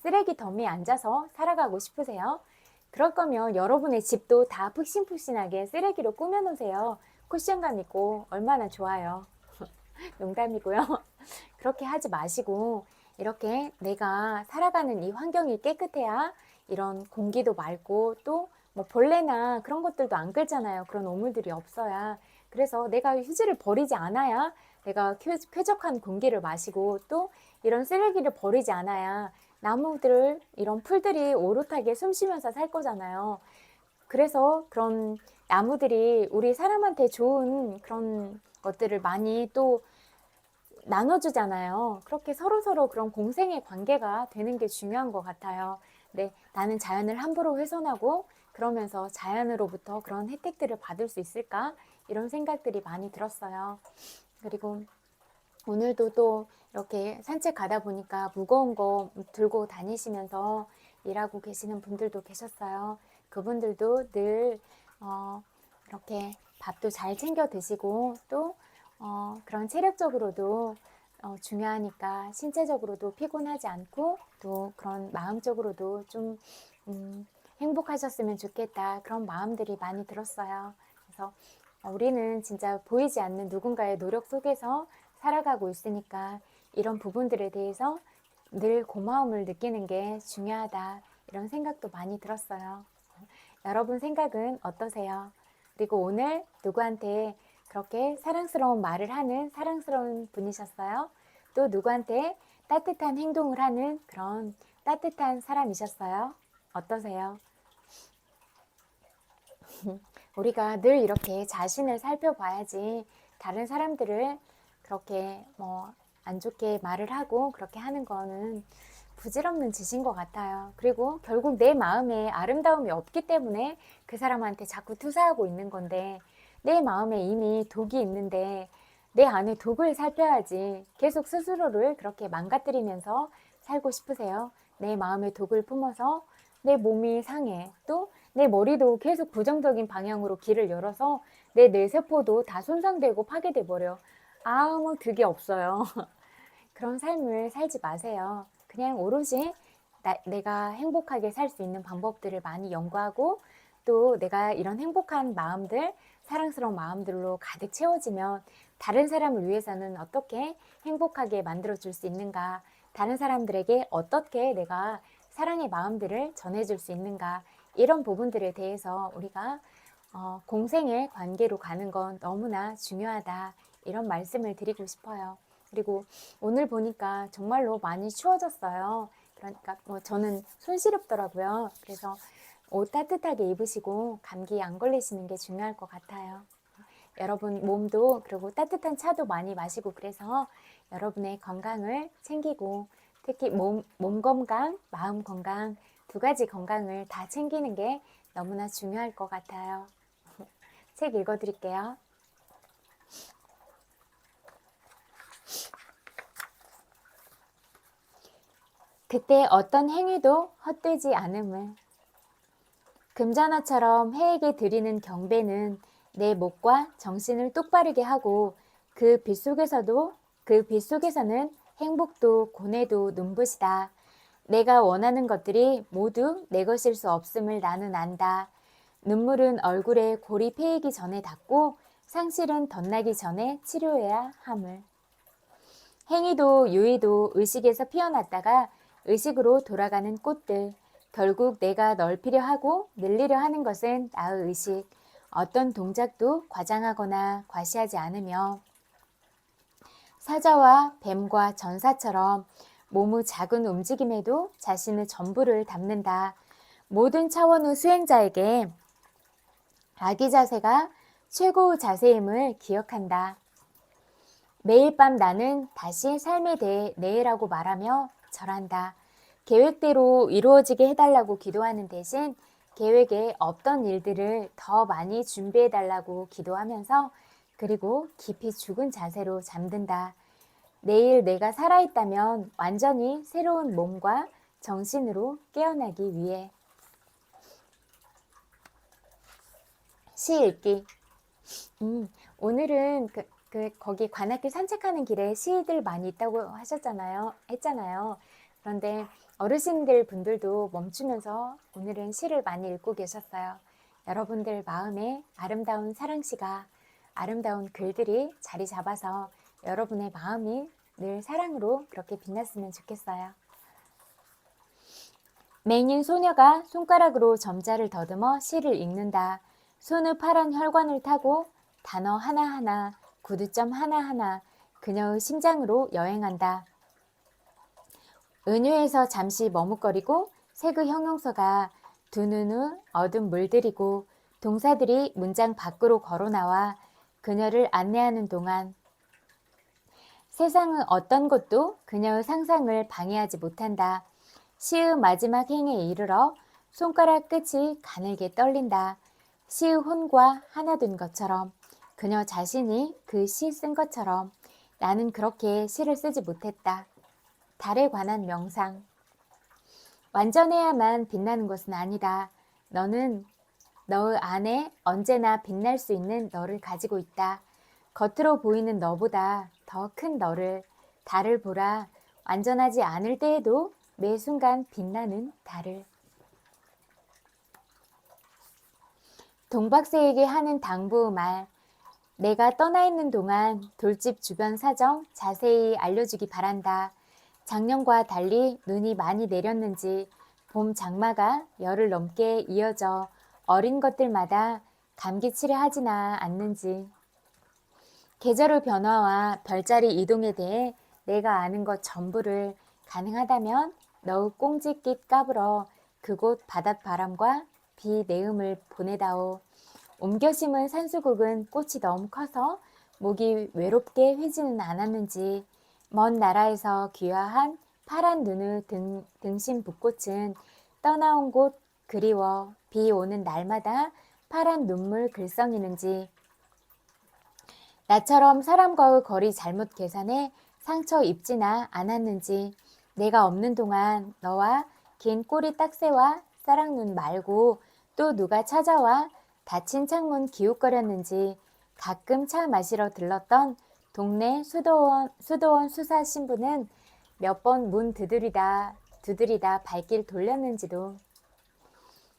쓰레기 더미에 앉아서 살아가고 싶으세요? 그럴 거면 여러분의 집도 다 푹신푹신하게 쓰레기로 꾸며놓으세요. 쿠션감 있고 얼마나 좋아요. 농담이고요. 그렇게 하지 마시고 이렇게 내가 살아가는 이 환경이 깨끗해야 이런 공기도 맑고 또 뭐 벌레나 그런 것들도 안 끓잖아요. 그런 오물들이 없어야. 그래서 내가 휴지를 버리지 않아야 내가 쾌적한 공기를 마시고 또 이런 쓰레기를 버리지 않아야 나무들, 이런 풀들이 오롯하게 숨쉬면서 살 거잖아요. 그래서 그런 나무들이 우리 사람한테 좋은 그런 것들을 많이 또 나눠주잖아요. 그렇게 서로서로 그런 공생의 관계가 되는 게 중요한 것 같아요. 네, 나는 자연을 함부로 훼손하고 그러면서 자연으로부터 그런 혜택들을 받을 수 있을까? 이런 생각들이 많이 들었어요. 그리고 오늘도 또 이렇게 산책 가다 보니까 무거운 거 들고 다니시면서 일하고 계시는 분들도 계셨어요. 그분들도 늘 이렇게 밥도 잘 챙겨 드시고 또 그런 체력적으로도 중요하니까 신체적으로도 피곤하지 않고 또 그런 마음적으로도 좀 행복하셨으면 좋겠다, 그런 마음들이 많이 들었어요. 그래서 우리는 진짜 보이지 않는 누군가의 노력 속에서 살아가고 있으니까 이런 부분들에 대해서 늘 고마움을 느끼는 게 중요하다, 이런 생각도 많이 들었어요. 여러분 생각은 어떠세요? 그리고 오늘 누구한테 그렇게 사랑스러운 말을 하는 사랑스러운 분이셨어요? 또 누구한테 따뜻한 행동을 하는 그런 따뜻한 사람이셨어요? 어떠세요? 우리가 늘 이렇게 자신을 살펴봐야지 다른 사람들을 그렇게 뭐 안 좋게 말을 하고 그렇게 하는 거는 부질없는 짓인 것 같아요. 그리고 결국 내 마음에 아름다움이 없기 때문에 그 사람한테 자꾸 투사하고 있는 건데, 내 마음에 이미 독이 있는데 내 안에 독을 살펴야지 계속 스스로를 그렇게 망가뜨리면서 살고 싶으세요? 내 마음에 독을 품어서 내 몸이 상해, 또 내 머리도 계속 부정적인 방향으로 길을 열어서 내 뇌세포도 다 손상되고 파괴돼 버려. 아무 득이 없어요. 그런 삶을 살지 마세요. 그냥 오로지 내가 행복하게 살 수 있는 방법들을 많이 연구하고 또 내가 이런 행복한 마음들, 사랑스러운 마음들로 가득 채워지면 다른 사람을 위해서는 어떻게 행복하게 만들어줄 수 있는가, 다른 사람들에게 어떻게 내가 사랑의 마음들을 전해줄 수 있는가, 이런 부분들에 대해서 우리가 공생의 관계로 가는 건 너무나 중요하다, 이런 말씀을 드리고 싶어요. 그리고 오늘 보니까 정말로 많이 추워졌어요. 그러니까 뭐 저는 손 시렵더라고요. 그래서 옷 따뜻하게 입으시고 감기 안 걸리시는 게 중요할 것 같아요. 여러분 몸도, 그리고 따뜻한 차도 많이 마시고 그래서 여러분의 건강을 챙기고 특히 몸 건강, 마음 건강, 두 가지 건강을 다 챙기는 게 너무나 중요할 것 같아요. 책 읽어드릴게요. 그때 어떤 행위도 헛되지 않음을. 금전어처럼 해에게 드리는 경배는 내 목과 정신을 똑바르게 하고 그 빛 속에서는 행복도 고뇌도 눈부시다. 내가 원하는 것들이 모두 내 것일 수 없음을 나는 안다. 눈물은 얼굴에 골이 패이기 전에 닦고 상실은 덧나기 전에 치료해야 함을. 행위도 유의도 의식에서 피어났다가 의식으로 돌아가는 꽃들. 결국 내가 넓히려 하고 늘리려 하는 것은 나의 의식. 어떤 동작도 과장하거나 과시하지 않으며 사자와 뱀과 전사처럼 몸의 작은 움직임에도 자신의 전부를 담는다. 모든 차원의 수행자에게 아기 자세가 최고의 자세임을 기억한다. 매일 밤 나는 다시 삶에 대해 내일하고 말하며 절한다. 계획대로 이루어지게 해달라고 기도하는 대신 계획에 없던 일들을 더 많이 준비해달라고 기도하면서 그리고 깊이 죽은 자세로 잠든다. 내일 내가 살아있다면 완전히 새로운 몸과 정신으로 깨어나기 위해. 시 읽기. 오늘은 거기 관악길 산책하는 길에 시들 많이 있다고 했잖아요. 그런데 어르신들 분들도 멈추면서 오늘은 시를 많이 읽고 계셨어요. 여러분들 마음에 아름다운 사랑시가, 아름다운 글들이 자리 잡아서 여러분의 마음이 늘 사랑으로 그렇게 빛났으면 좋겠어요. 맹인 소녀가 손가락으로 점자를 더듬어 시를 읽는다. 손의 파란 혈관을 타고 단어 하나하나, 구두점 하나하나 그녀의 심장으로 여행한다. 은유에서 잠시 머뭇거리고 색의 형용사가 두 눈을 어둠 물들이고 동사들이 문장 밖으로 걸어나와 그녀를 안내하는 동안 세상의 어떤 것도 그녀의 상상을 방해하지 못한다. 시의 마지막 행에 이르러 손가락 끝이 가늘게 떨린다. 시의 혼과 하나 된 것처럼 그녀 자신이 그 시 쓴 것처럼 나는 그렇게 시를 쓰지 못했다. 달에 관한 명상. 완전해야만 빛나는 것은 아니다. 너는 너의 안에 언제나 빛날 수 있는 너를 가지고 있다. 겉으로 보이는 너보다 더 큰 너를, 달을 보라. 완전하지 않을 때에도 매 순간 빛나는 달을. 동박새에게 하는 당부의 말. 내가 떠나 있는 동안 돌집 주변 사정 자세히 알려주기 바란다. 작년과 달리 눈이 많이 내렸는지, 봄 장마가 열흘 넘게 이어져 어린 것들마다 감기 치료하지나 않는지, 계절의 변화와 별자리 이동에 대해 내가 아는 것 전부를 가능하다면 너의 꽁지깃 까불어 그곳 바닷바람과 비 내음을 보내다오. 옮겨 심은 산수국은 꽃이 너무 커서 목이 외롭게 휘지는 않았는지, 먼 나라에서 귀화한 파란 눈의 등심 붓꽃은 떠나온 곳 그리워 비 오는 날마다 파란 눈물 글썽이는지, 나처럼 사람과의 거리 잘못 계산해 상처 입지나 않았는지, 내가 없는 동안 너와 긴 꼬리 딱새와 사랑눈 말고 또 누가 찾아와 닫힌 창문 기웃거렸는지, 가끔 차 마시러 들렀던 동네 수도원 수사 신부는 몇 번 문 두드리다 발길 돌렸는지도.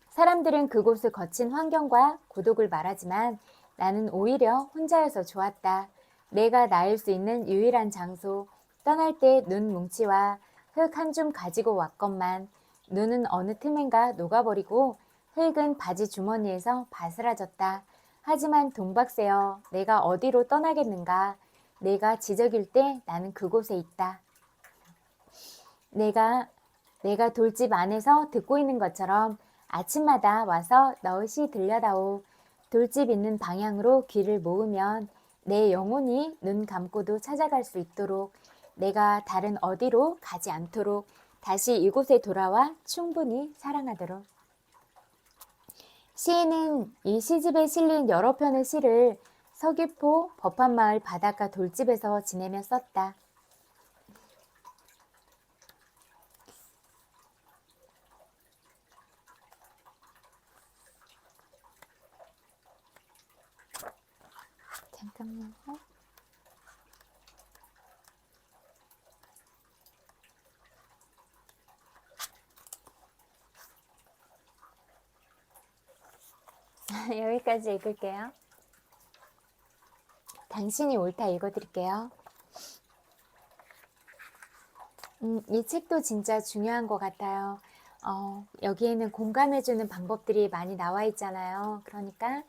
사람들은 그곳을 거친 환경과 고독을 말하지만 나는 오히려 혼자여서 좋았다. 내가 나일 수 있는 유일한 장소. 떠날 때 눈 뭉치와 흙 한 줌 가지고 왔건만 눈은 어느 틈엔가 녹아버리고 흙은 바지 주머니에서 바스라졌다. 하지만 동박새여, 내가 어디로 떠나겠는가? 내가 지적일 때 나는 그곳에 있다. 내가 돌집 안에서 듣고 있는 것처럼 아침마다 와서 너의 시 들려다오. 돌집 있는 방향으로 귀를 모으면 내 영혼이 눈 감고도 찾아갈 수 있도록, 내가 다른 어디로 가지 않도록 다시 이곳에 돌아와 충분히 사랑하도록. 시인은 이 시집에 실린 여러 편의 시를 서귀포 법한마을 바닷가 돌집에서 지내며 썼다. 잠깐만요. 여기까지 읽을게요. 당신이 옳다 읽어드릴게요. 이 책도 진짜 중요한 것 같아요. 여기에는 공감해주는 방법들이 많이 나와 있잖아요. 그러니까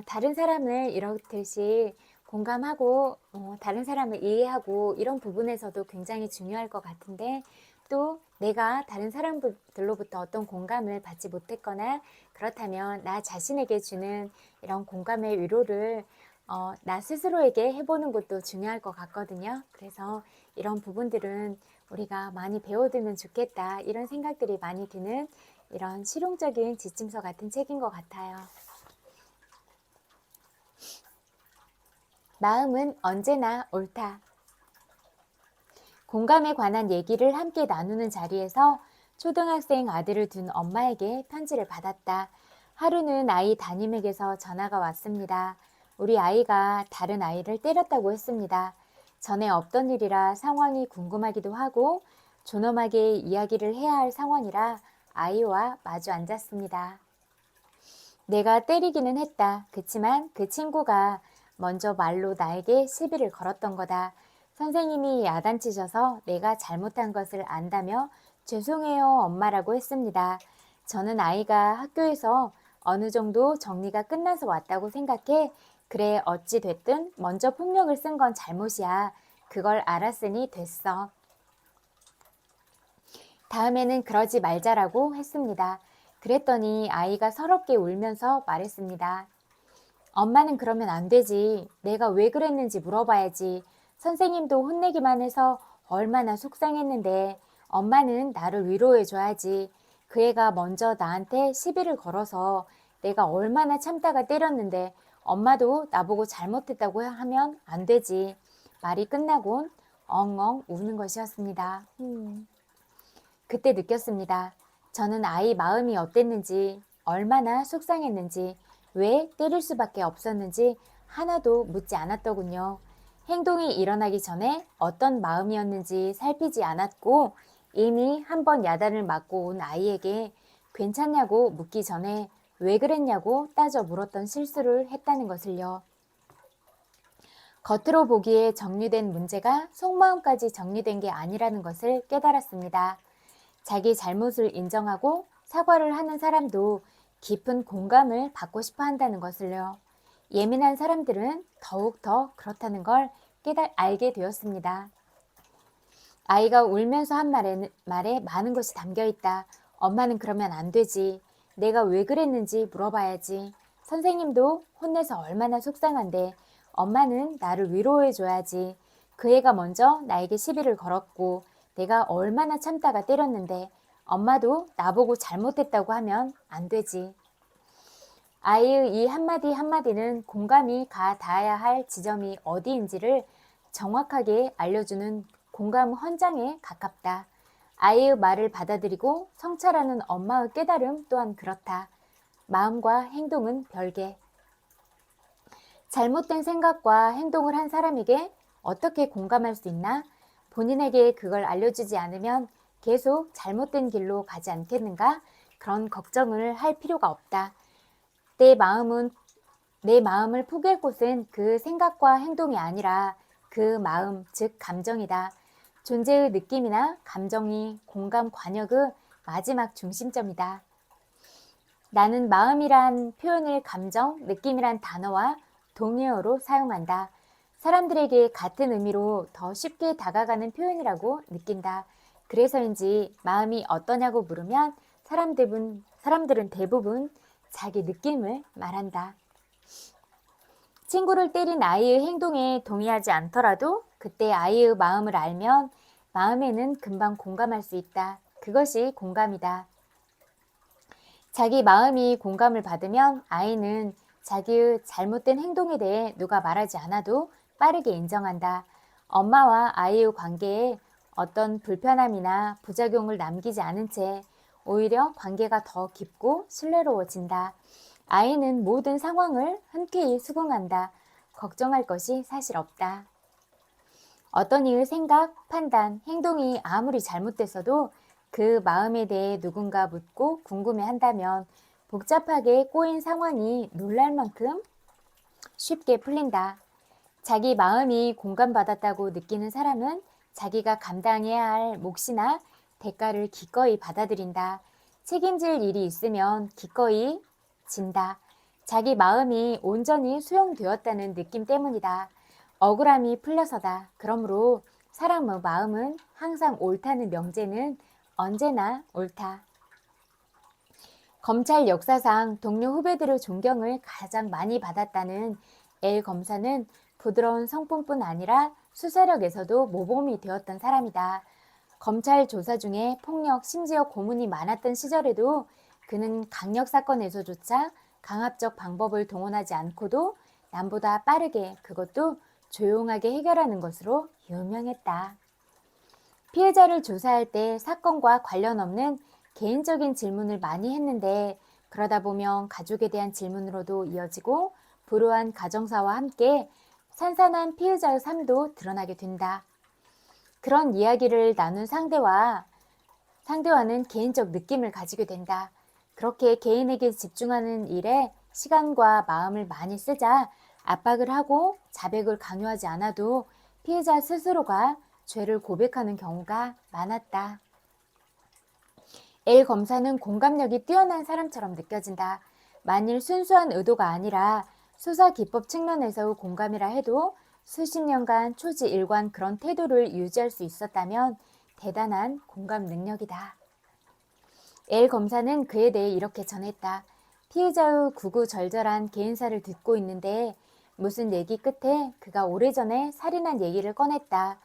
다른 사람을 이렇듯이 공감하고 다른 사람을 이해하고 이런 부분에서도 굉장히 중요할 것 같은데, 또 내가 다른 사람들로부터 어떤 공감을 받지 못했거나 그렇다면 나 자신에게 주는 이런 공감의 위로를 나 스스로에게 해보는 것도 중요할 것 같거든요. 그래서 이런 부분들은 우리가 많이 배워두면 좋겠다, 이런 생각들이 많이 드는 이런 실용적인 지침서 같은 책인 것 같아요. 마음은 언제나 옳다. 공감에 관한 얘기를 함께 나누는 자리에서 초등학생 아들을 둔 엄마에게 편지를 받았다. 하루는 아이 담임에게서 전화가 왔습니다. 우리 아이가 다른 아이를 때렸다고 했습니다. 전에 없던 일이라 상황이 궁금하기도 하고 존엄하게 이야기를 해야 할 상황이라 아이와 마주 앉았습니다. 내가 때리기는 했다. 그치만 그 친구가 먼저 말로 나에게 시비를 걸었던 거다. 선생님이 야단치셔서 내가 잘못한 것을 안다며 죄송해요 엄마라고 했습니다. 저는 아이가 학교에서 어느 정도 정리가 끝나서 왔다고 생각해 그래 어찌 됐든 먼저 폭력을 쓴 건 잘못이야. 그걸 알았으니 됐어. 다음에는 그러지 말자라고 했습니다. 그랬더니 아이가 서럽게 울면서 말했습니다. 엄마는 그러면 안 되지. 내가 왜 그랬는지 물어봐야지. 선생님도 혼내기만 해서 얼마나 속상했는데 엄마는 나를 위로해줘야지. 그 애가 먼저 나한테 시비를 걸어서 내가 얼마나 참다가 때렸는데 엄마도 나보고 잘못했다고 하면 안 되지. 말이 끝나곤 엉엉 우는 것이었습니다. 그때 느꼈습니다. 저는 아이 마음이 어땠는지, 얼마나 속상했는지, 왜 때릴 수밖에 없었는지 하나도 묻지 않았더군요. 행동이 일어나기 전에 어떤 마음이었는지 살피지 않았고 이미 한 번 야단을 맞고 온 아이에게 괜찮냐고 묻기 전에 왜 그랬냐고 따져 물었던 실수를 했다는 것을요. 겉으로 보기에 정리된 문제가 속마음까지 정리된 게 아니라는 것을 깨달았습니다. 자기 잘못을 인정하고 사과를 하는 사람도 깊은 공감을 받고 싶어 한다는 것을요. 예민한 사람들은 더욱 더 그렇다는 걸 알게 되었습니다. 아이가 울면서 한 말에 많은 것이 담겨 있다. 엄마는 그러면 안 되지. 내가 왜 그랬는지 물어봐야지. 선생님도 혼내서 얼마나 속상한데 엄마는 나를 위로해줘야지. 그 애가 먼저 나에게 시비를 걸었고 내가 얼마나 참다가 때렸는데 엄마도 나보고 잘못했다고 하면 안 되지. 아이의 이 한마디 한마디는 공감이 가 닿아야 할 지점이 어디인지를 정확하게 알려주는 공감 헌장에 가깝다. 아이의 말을 받아들이고 성찰하는 엄마의 깨달음 또한 그렇다. 마음과 행동은 별개. 잘못된 생각과 행동을 한 사람에게 어떻게 공감할 수 있나? 본인에게 그걸 알려주지 않으면 계속 잘못된 길로 가지 않겠는가? 그런 걱정을 할 필요가 없다. 내 마음을 포기할 곳은 그 생각과 행동이 아니라 그 마음, 즉 감정이다. 존재의 느낌이나 감정이 공감 관역의 마지막 중심점이다. 나는 마음이란 표현을 감정, 느낌이란 단어와 동의어로 사용한다. 사람들에게 같은 의미로 더 쉽게 다가가는 표현이라고 느낀다. 그래서인지 마음이 어떠냐고 물으면 사람들은 대부분 자기 느낌을 말한다. 친구를 때린 아이의 행동에 동의하지 않더라도 그때 아이의 마음을 알면 마음에는 금방 공감할 수 있다. 그것이 공감이다. 자기 마음이 공감을 받으면 아이는 자기의 잘못된 행동에 대해 누가 말하지 않아도 빠르게 인정한다. 엄마와 아이의 관계에 어떤 불편함이나 부작용을 남기지 않은 채 오히려 관계가 더 깊고 신뢰로워진다. 아이는 모든 상황을 흔쾌히 수긍한다. 걱정할 것이 사실 없다. 어떤 이의 생각, 판단, 행동이 아무리 잘못됐어도 그 마음에 대해 누군가 묻고 궁금해한다면 복잡하게 꼬인 상황이 놀랄 만큼 쉽게 풀린다. 자기 마음이 공감받았다고 느끼는 사람은 자기가 감당해야 할 몫이나 대가를 기꺼이 받아들인다. 책임질 일이 있으면 기꺼이 진다. 자기 마음이 온전히 수용되었다는 느낌 때문이다. 억울함이 풀려서다. 그러므로 사람의 마음은 항상 옳다는 명제는 언제나 옳다. 검찰 역사상 동료 후배들의 존경을 가장 많이 받았다는 L 검사는 부드러운 성품뿐 아니라 수사력에서도 모범이 되었던 사람이다. 검찰 조사 중에 폭력, 심지어 고문이 많았던 시절에도 그는 강력 사건에서조차 강압적 방법을 동원하지 않고도 남보다 빠르게 그것도 조용하게 해결하는 것으로 유명했다. 피해자를 조사할 때 사건과 관련 없는 개인적인 질문을 많이 했는데 그러다 보면 가족에 대한 질문으로도 이어지고 불우한 가정사와 함께 산산한 피해자의 삶도 드러나게 된다. 그런 이야기를 나눈 상대와는 개인적 느낌을 가지게 된다. 그렇게 개인에게 집중하는 일에 시간과 마음을 많이 쓰자 압박을 하고 자백을 강요하지 않아도 피해자 스스로가 죄를 고백하는 경우가 많았다. L 검사는 공감력이 뛰어난 사람처럼 느껴진다. 만일 순수한 의도가 아니라 수사 기법 측면에서의 공감이라 해도 수십 년간 초지일관 그런 태도를 유지할 수 있었다면 대단한 공감 능력이다. L 검사는 그에 대해 이렇게 전했다. 피해자의 구구절절한 개인사를 듣고 있는데 무슨 얘기 끝에 그가 오래전에 살인한 얘기를 꺼냈다.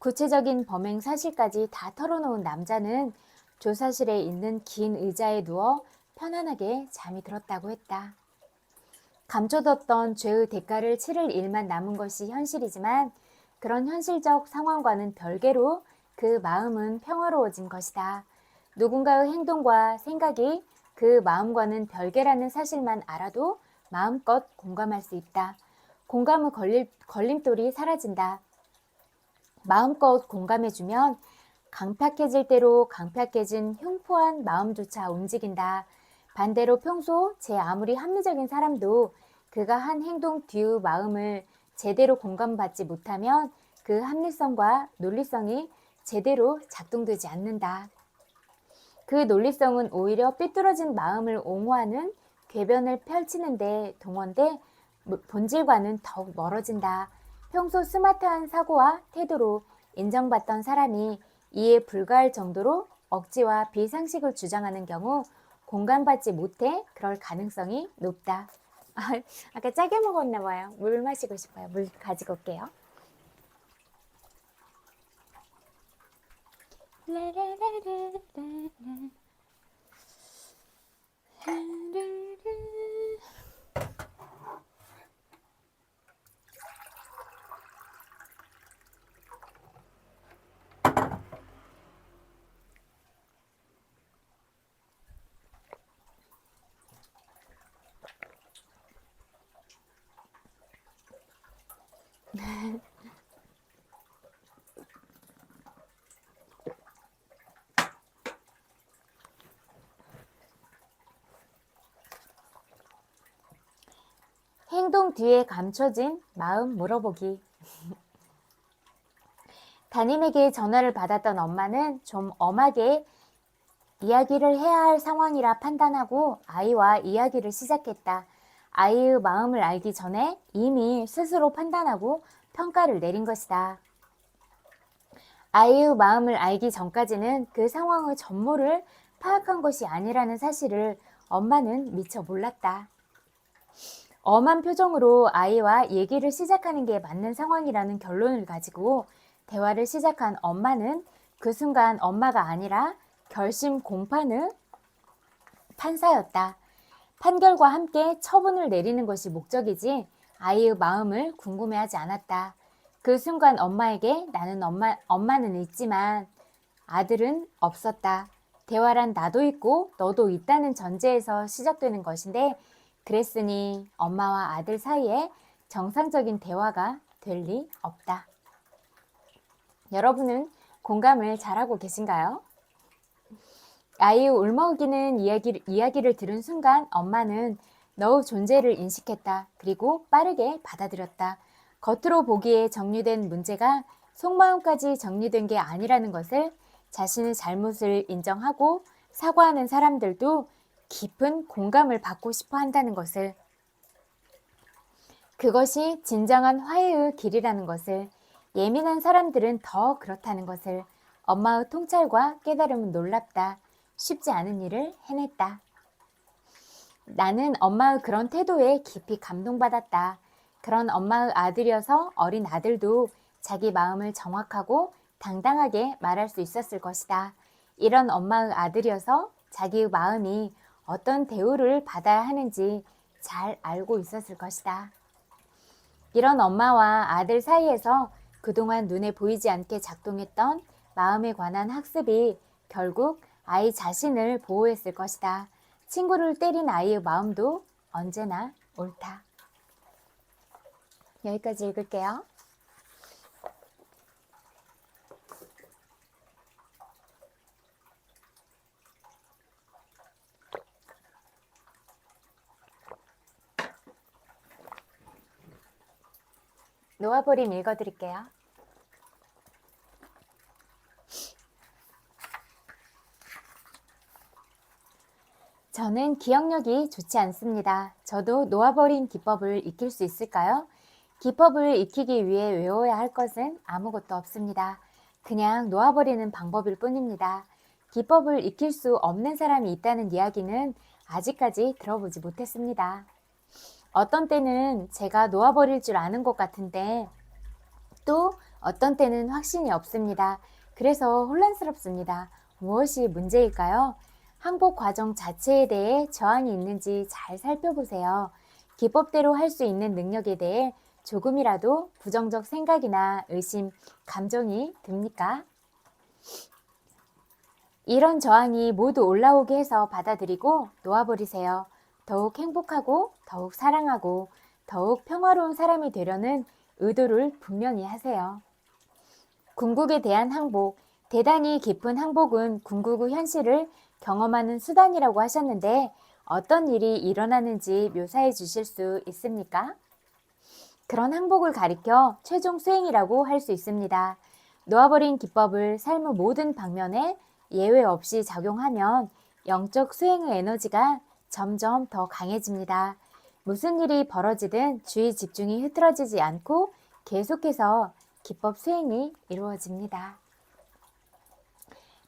구체적인 범행 사실까지 다 털어놓은 남자는 조사실에 있는 긴 의자에 누워 편안하게 잠이 들었다고 했다. 감춰뒀던 죄의 대가를 치를 일만 남은 것이 현실이지만 그런 현실적 상황과는 별개로 그 마음은 평화로워진 것이다. 누군가의 행동과 생각이 그 마음과는 별개라는 사실만 알아도 마음껏 공감할 수 있다. 공감의 걸림돌이 사라진다. 마음껏 공감해주면 강팍해질 대로 강팍해진 흉포한 마음조차 움직인다. 반대로 평소 제 아무리 합리적인 사람도 그가 한 행동 뒤의 마음을 제대로 공감받지 못하면 그 합리성과 논리성이 제대로 작동되지 않는다. 그 논리성은 오히려 삐뚤어진 마음을 옹호하는 궤변을 펼치는데 동원돼 본질과는 더욱 멀어진다. 평소 스마트한 사고와 태도로 인정받던 사람이 이해 불가할 정도로 억지와 비상식을 주장하는 경우 공감받지 못해 그럴 가능성이 높다. 아까 짜게 먹었나 봐요. 물 마시고 싶어요. 물 가지고 올게요. 행동 뒤에 감춰진 마음 물어보기. 담임에게 전화를 받았던 엄마는 좀 엄하게 이야기를 해야 할 상황이라 판단하고 아이와 이야기를 시작했다. 아이의 마음을 알기 전에 이미 스스로 판단하고 평가를 내린 것이다. 아이의 마음을 알기 전까지는 그 상황의 전모를 파악한 것이 아니라는 사실을 엄마는 미처 몰랐다. 엄한 표정으로 아이와 얘기를 시작하는 게 맞는 상황이라는 결론을 가지고 대화를 시작한 엄마는 그 순간 엄마가 아니라 결심 공판의 판사였다. 판결과 함께 처분을 내리는 것이 목적이지 아이의 마음을 궁금해하지 않았다. 그 순간 엄마에게 나는 엄마는 있지만 아들은 없었다. 대화란 나도 있고 너도 있다는 전제에서 시작되는 것인데 그랬으니 엄마와 아들 사이에 정상적인 대화가 될 리 없다. 여러분은 공감을 잘하고 계신가요? 아이의 울먹이는 이야기를 들은 순간 엄마는 너의 존재를 인식했다. 그리고 빠르게 받아들였다. 겉으로 보기에 정리된 문제가 속마음까지 정리된 게 아니라는 것을, 자신의 잘못을 인정하고 사과하는 사람들도 깊은 공감을 받고 싶어 한다는 것을, 그것이 진정한 화해의 길이라는 것을, 예민한 사람들은 더 그렇다는 것을, 엄마의 통찰과 깨달음은 놀랍다. 쉽지 않은 일을 해냈다. 나는 엄마의 그런 태도에 깊이 감동받았다. 그런 엄마의 아들이어서 어린 아들도 자기 마음을 정확하고 당당하게 말할 수 있었을 것이다. 이런 엄마의 아들이어서 자기의 마음이 어떤 대우를 받아야 하는지 잘 알고 있었을 것이다. 이런 엄마와 아들 사이에서 그동안 눈에 보이지 않게 작동했던 마음에 관한 학습이 결국 아이 자신을 보호했을 것이다. 친구를 때린 아이의 마음도 언제나 옳다. 여기까지 읽을게요. 놓아버림 읽어드릴게요. 저는 기억력이 좋지 않습니다. 저도 놓아버린 기법을 익힐 수 있을까요? 기법을 익히기 위해 외워야 할 것은 아무것도 없습니다. 그냥 놓아버리는 방법일 뿐입니다. 기법을 익힐 수 없는 사람이 있다는 이야기는 아직까지 들어보지 못했습니다. 어떤 때는 제가 놓아버릴 줄 아는 것 같은데 또 어떤 때는 확신이 없습니다. 그래서 혼란스럽습니다. 무엇이 문제일까요? 항복 과정 자체에 대해 저항이 있는지 잘 살펴보세요. 기법대로 할 수 있는 능력에 대해 조금이라도 부정적 생각이나 의심, 감정이 듭니까? 이런 저항이 모두 올라오게 해서 받아들이고 놓아버리세요. 더욱 행복하고 더욱 사랑하고 더욱 평화로운 사람이 되려는 의도를 분명히 하세요. 궁극에 대한 항복, 대단히 깊은 항복은 궁극의 현실을 경험하는 수단이라고 하셨는데 어떤 일이 일어나는지 묘사해 주실 수 있습니까? 그런 항복을 가리켜 최종 수행이라고 할 수 있습니다. 놓아버린 기법을 삶의 모든 방면에 예외 없이 작용하면 영적 수행의 에너지가 점점 더 강해집니다. 무슨 일이 벌어지든 주의 집중이 흐트러지지 않고 계속해서 기법 수행이 이루어집니다.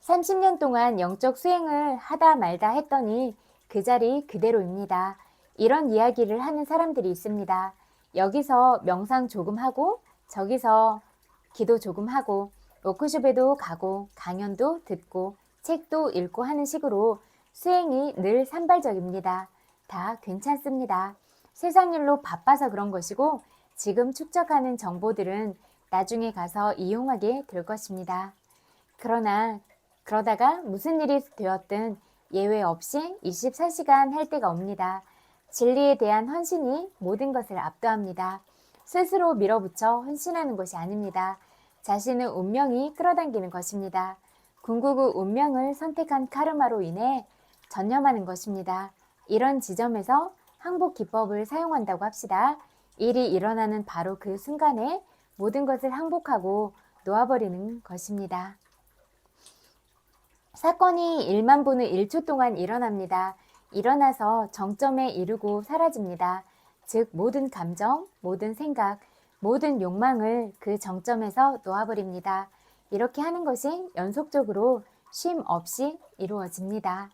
30년 동안 영적 수행을 하다 말다 했더니 그 자리 그대로입니다. 이런 이야기를 하는 사람들이 있습니다. 여기서 명상 조금 하고 저기서 기도 조금 하고 워크숍에도 가고 강연도 듣고 책도 읽고 하는 식으로 수행이 늘 산발적입니다. 다 괜찮습니다. 세상 일로 바빠서 그런 것이고 지금 축적하는 정보들은 나중에 가서 이용하게 될 것입니다. 그러다가 무슨 일이 되었든 예외 없이 24시간 할 때가 옵니다. 진리에 대한 헌신이 모든 것을 압도합니다. 스스로 밀어붙여 헌신하는 것이 아닙니다. 자신의 운명이 끌어당기는 것입니다. 궁극의 운명을 선택한 카르마로 인해 전념하는 것입니다. 이런 지점에서 항복 기법을 사용한다고 합시다. 일이 일어나는 바로 그 순간에 모든 것을 항복하고 놓아버리는 것입니다. 사건이 1만 분의 1초 동안 일어납니다. 일어나서 정점에 이르고 사라집니다. 즉 모든 감정, 모든 생각, 모든 욕망을 그 정점에서 놓아버립니다. 이렇게 하는 것이 연속적으로 쉼 없이 이루어집니다.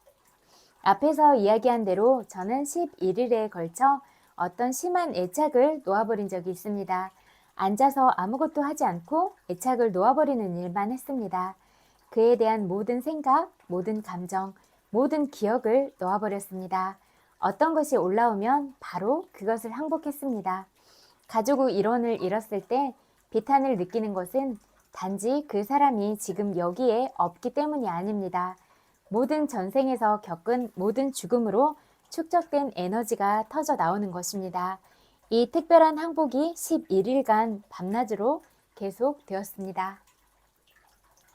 앞에서 이야기한 대로 저는 11일에 걸쳐 어떤 심한 애착을 놓아버린 적이 있습니다. 앉아서 아무것도 하지 않고 애착을 놓아버리는 일만 했습니다. 그에 대한 모든 생각, 모든 감정, 모든 기억을 놓아버렸습니다. 어떤 것이 올라오면 바로 그것을 항복했습니다. 가족의 일원을 잃었을 때 비탄을 느끼는 것은 단지 그 사람이 지금 여기에 없기 때문이 아닙니다. 모든 전생에서 겪은 모든 죽음으로 축적된 에너지가 터져 나오는 것입니다. 이 특별한 항복이 11일간 밤낮으로 계속되었습니다.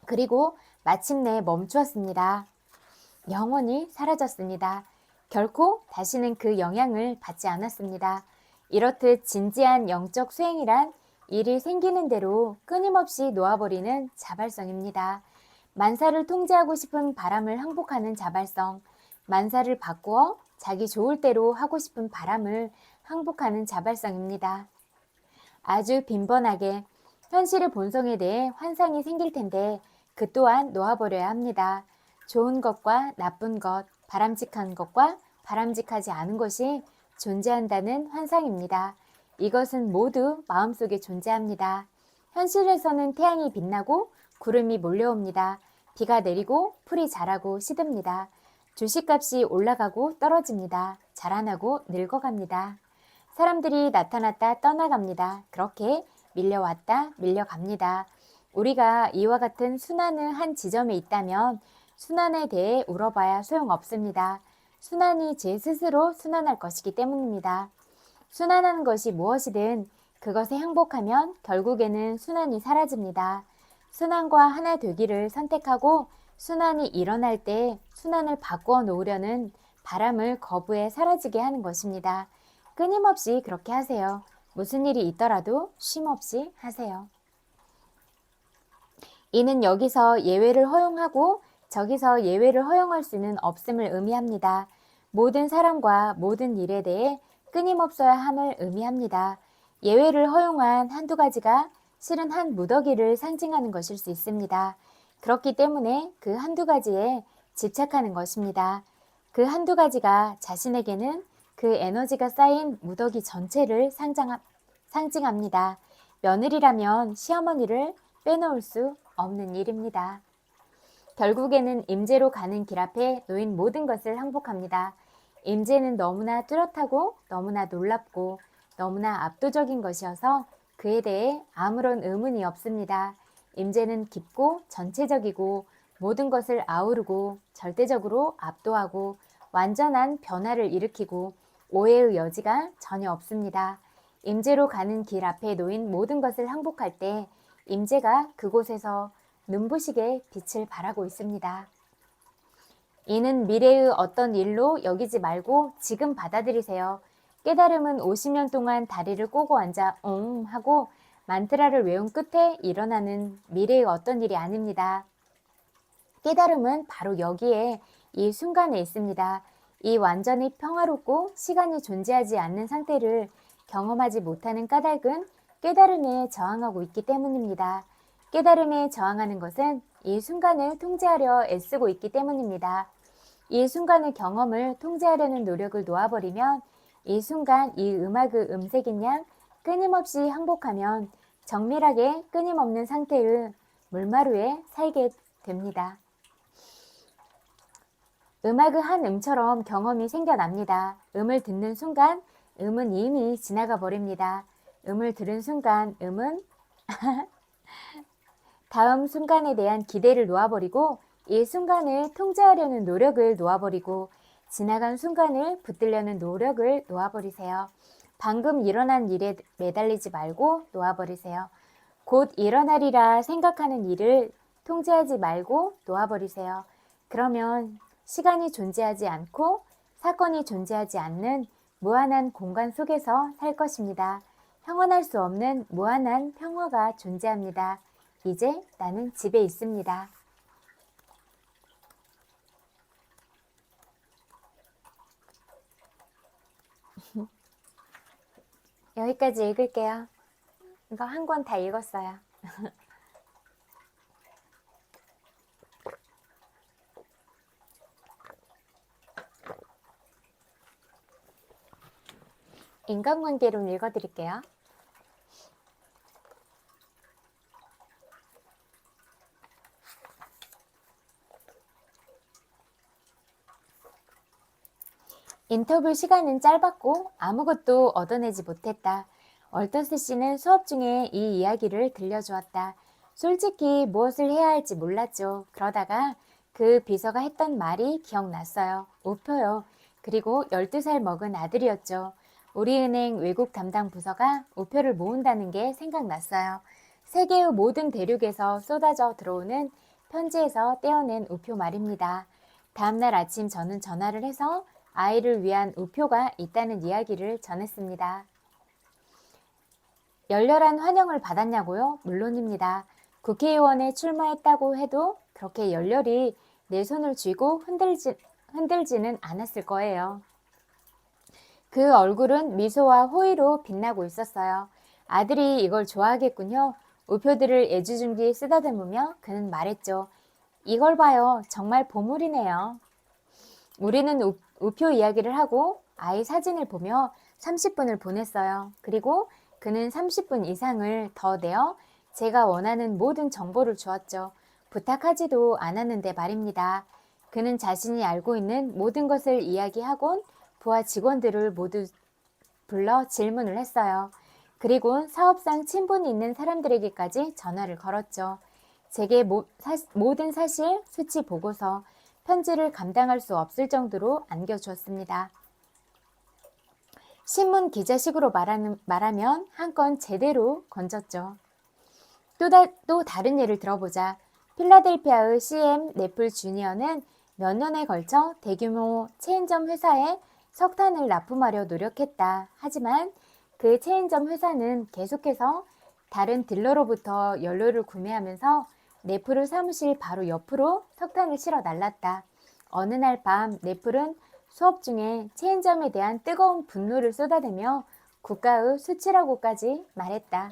그리고 마침내 멈추었습니다. 영원히 사라졌습니다. 결코 다시는 그 영향을 받지 않았습니다. 이렇듯 진지한 영적 수행이란 일이 생기는 대로 끊임없이 놓아버리는 자발성입니다. 만사를 통제하고 싶은 바람을 항복하는 자발성, 만사를 바꾸어 자기 좋을 대로 하고 싶은 바람을 항복하는 자발성입니다. 아주 빈번하게 현실의 본성에 대해 환상이 생길 텐데 그 또한 놓아버려야 합니다. 좋은 것과 나쁜 것, 바람직한 것과 바람직하지 않은 것이 존재한다는 환상입니다. 이것은 모두 마음속에 존재합니다. 현실에서는 태양이 빛나고 구름이 몰려옵니다. 비가 내리고 풀이 자라고 시듭니다. 주식값이 올라가고 떨어집니다. 자라나고 늙어갑니다. 사람들이 나타났다 떠나갑니다. 그렇게 밀려왔다 밀려갑니다. 우리가 이와 같은 순환의 한 지점에 있다면 순환에 대해 울어봐야 소용없습니다. 순환이 제 스스로 순환할 것이기 때문입니다. 순환하는 것이 무엇이든 그것에 항복하면 결국에는 순환이 사라집니다. 순환과 하나 되기를 선택하고 순환이 일어날 때 순환을 바꾸어 놓으려는 바람을 거부해 사라지게 하는 것입니다. 끊임없이 그렇게 하세요. 무슨 일이 있더라도 쉼없이 하세요. 이는 여기서 예외를 허용하고 저기서 예외를 허용할 수는 없음을 의미합니다. 모든 사람과 모든 일에 대해 끊임없어야 함을 의미합니다. 예외를 허용한 한두 가지가 실은 한 무더기를 상징하는 것일 수 있습니다. 그렇기 때문에 그 한두 가지에 집착하는 것입니다. 그 한두 가지가 자신에게는 그 에너지가 쌓인 무더기 전체를 상징합니다. 며느리라면 시어머니를 빼놓을 수 없는 일입니다. 결국에는 임재로 가는 길 앞에 놓인 모든 것을 항복합니다. 임재는 너무나 뚜렷하고 너무나 놀랍고 너무나 압도적인 것이어서 그에 대해 아무런 의문이 없습니다. 임재는 깊고 전체적이고 모든 것을 아우르고 절대적으로 압도하고 완전한 변화를 일으키고 오해의 여지가 전혀 없습니다. 임재로 가는 길 앞에 놓인 모든 것을 항복할 때 임재가 그곳에서 눈부시게 빛을 발하고 있습니다. 이는 미래의 어떤 일로 여기지 말고 지금 받아들이세요. 깨달음은 50년 동안 다리를 꼬고 앉아 하고 만트라를 외운 끝에 일어나는 미래의 어떤 일이 아닙니다. 깨달음은 바로 여기에 이 순간에 있습니다. 이 완전히 평화롭고 시간이 존재하지 않는 상태를 경험하지 못하는 까닭은 깨달음에 저항하고 있기 때문입니다. 깨달음에 저항하는 것은 이 순간을 통제하려 애쓰고 있기 때문입니다. 이 순간의 경험을 통제하려는 노력을 놓아버리면 이 순간 이 음악의 음색인 양 끊임없이 항복하면 정밀하게 끊임없는 상태의 물마루에 살게 됩니다. 음악의 한 음처럼 경험이 생겨납니다. 음을 듣는 순간 음은 이미 지나가 버립니다. 음을 들은 순간 음은 다음 순간에 대한 기대를 놓아버리고 이 순간을 통제하려는 노력을 놓아버리고 지나간 순간을 붙들려는 노력을 놓아버리세요. 방금 일어난 일에 매달리지 말고 놓아버리세요. 곧 일어나리라 생각하는 일을 통제하지 말고 놓아버리세요. 그러면 시간이 존재하지 않고 사건이 존재하지 않는 무한한 공간 속에서 살 것입니다. 형언할 수 없는 무한한 평화가 존재합니다. 이제 나는 집에 있습니다. 여기까지 읽을게요. 이거 한 권 다 읽었어요. 인간관계론 읽어드릴게요. 인터뷰 시간은 짧았고 아무것도 얻어내지 못했다. 얼터스 씨는 수업 중에 이 이야기를 들려주었다. 솔직히 무엇을 해야 할지 몰랐죠. 그러다가 그 비서가 했던 말이 기억났어요. 우표요. 그리고 12살 먹은 아들이었죠. 우리은행 외국 담당 부서가 우표를 모은다는 게 생각났어요. 세계의 모든 대륙에서 쏟아져 들어오는 편지에서 떼어낸 우표 말입니다. 다음날 아침 저는 전화를 해서 아이를 위한 우표가 있다는 이야기를 전했습니다. 열렬한 환영을 받았냐고요? 물론입니다. 국회의원에 출마했다고 해도 그렇게 열렬히 내 손을 쥐고 흔들지는 않았을 거예요. 그 얼굴은 미소와 호의로 빛나고 있었어요. 아들이 이걸 좋아하겠군요. 우표들을 애지중지 쓰다듬으며 그는 말했죠. 이걸 봐요. 정말 보물이네요. 우리는 우표 이야기를 하고 아이 사진을 보며 30분을 보냈어요. 그리고 그는 30분 이상을 더 내어 제가 원하는 모든 정보를 주었죠. 부탁하지도 않았는데 말입니다. 그는 자신이 알고 있는 모든 것을 이야기하곤 부하 직원들을 모두 불러 질문을 했어요. 그리고 사업상 친분이 있는 사람들에게까지 전화를 걸었죠. 제게 모든 사실, 수치 보고서, 편지를 감당할 수 없을 정도로 안겨주었습니다. 신문 기자식으로 말하면 한 건 제대로 건졌죠. 또 다른 예를 들어보자. 필라델피아의 CM 래플 주니어는 몇 년에 걸쳐 대규모 체인점 회사에 석탄을 납품하려 노력했다. 하지만 그 체인점 회사는 계속해서 다른 딜러로부터 연료를 구매하면서 래플을 사무실 바로 옆으로 석탄을 실어 날랐다. 어느 날 밤 래플은 수업 중에 체인점에 대한 뜨거운 분노를 쏟아내며 국가의 수치라고까지 말했다.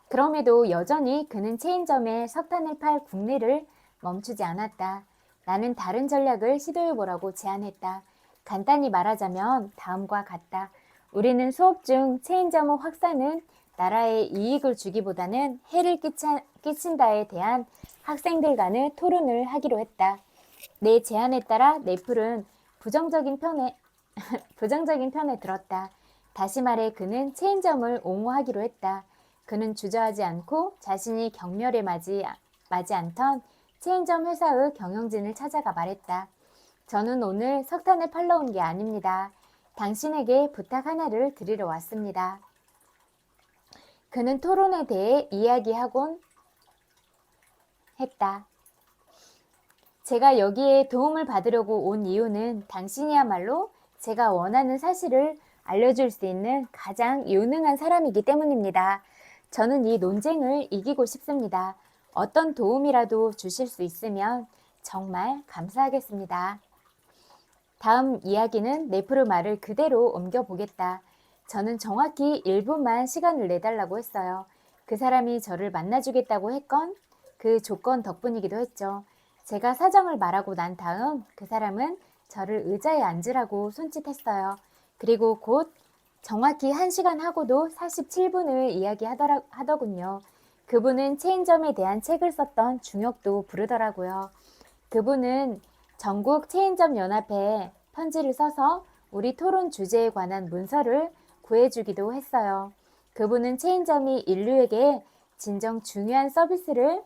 그럼에도 여전히 그는 체인점에 석탄을 팔 국내를 멈추지 않았다. 나는 다른 전략을 시도해보라고 제안했다. 간단히 말하자면 다음과 같다. 우리는 수업 중 체인점의 확산은 나라에 이익을 주기보다는 해를 끼친다에 대한 학생들 간의 토론을 하기로 했다. 내 제안에 따라 래플은 부정적인 편에 들었다. 다시 말해 그는 체인점을 옹호하기로 했다. 그는 주저하지 않고 자신이 경멸에 맞지 않던 체인점 회사의 경영진을 찾아가 말했다. 저는 오늘 석탄을 팔러 온 게 아닙니다. 당신에게 부탁 하나를 드리러 왔습니다. 그는 토론에 대해 이야기하곤 했다. 제가 여기에 도움을 받으려고 온 이유는 당신이야말로 제가 원하는 사실을 알려줄 수 있는 가장 유능한 사람이기 때문입니다. 저는 이 논쟁을 이기고 싶습니다. 어떤 도움이라도 주실 수 있으면 정말 감사하겠습니다. 다음 이야기는 래플의 말을 그대로 옮겨보겠다. 저는 정확히 1분만 시간을 내달라고 했어요. 그 사람이 저를 만나주겠다고 했건 그 조건 덕분이기도 했죠. 제가 사정을 말하고 난 다음 그 사람은 저를 의자에 앉으라고 손짓했어요. 그리고 곧 정확히 1시간 하고도 47분을 이야기하더군요. 그분은 체인점에 대한 책을 썼던 중역도 부르더라고요. 그분은 전국 체인점 연합회에 편지를 써서 우리 토론 주제에 관한 문서를 구해주기도 했어요. 그분은 체인점이 인류에게 진정 중요한 서비스를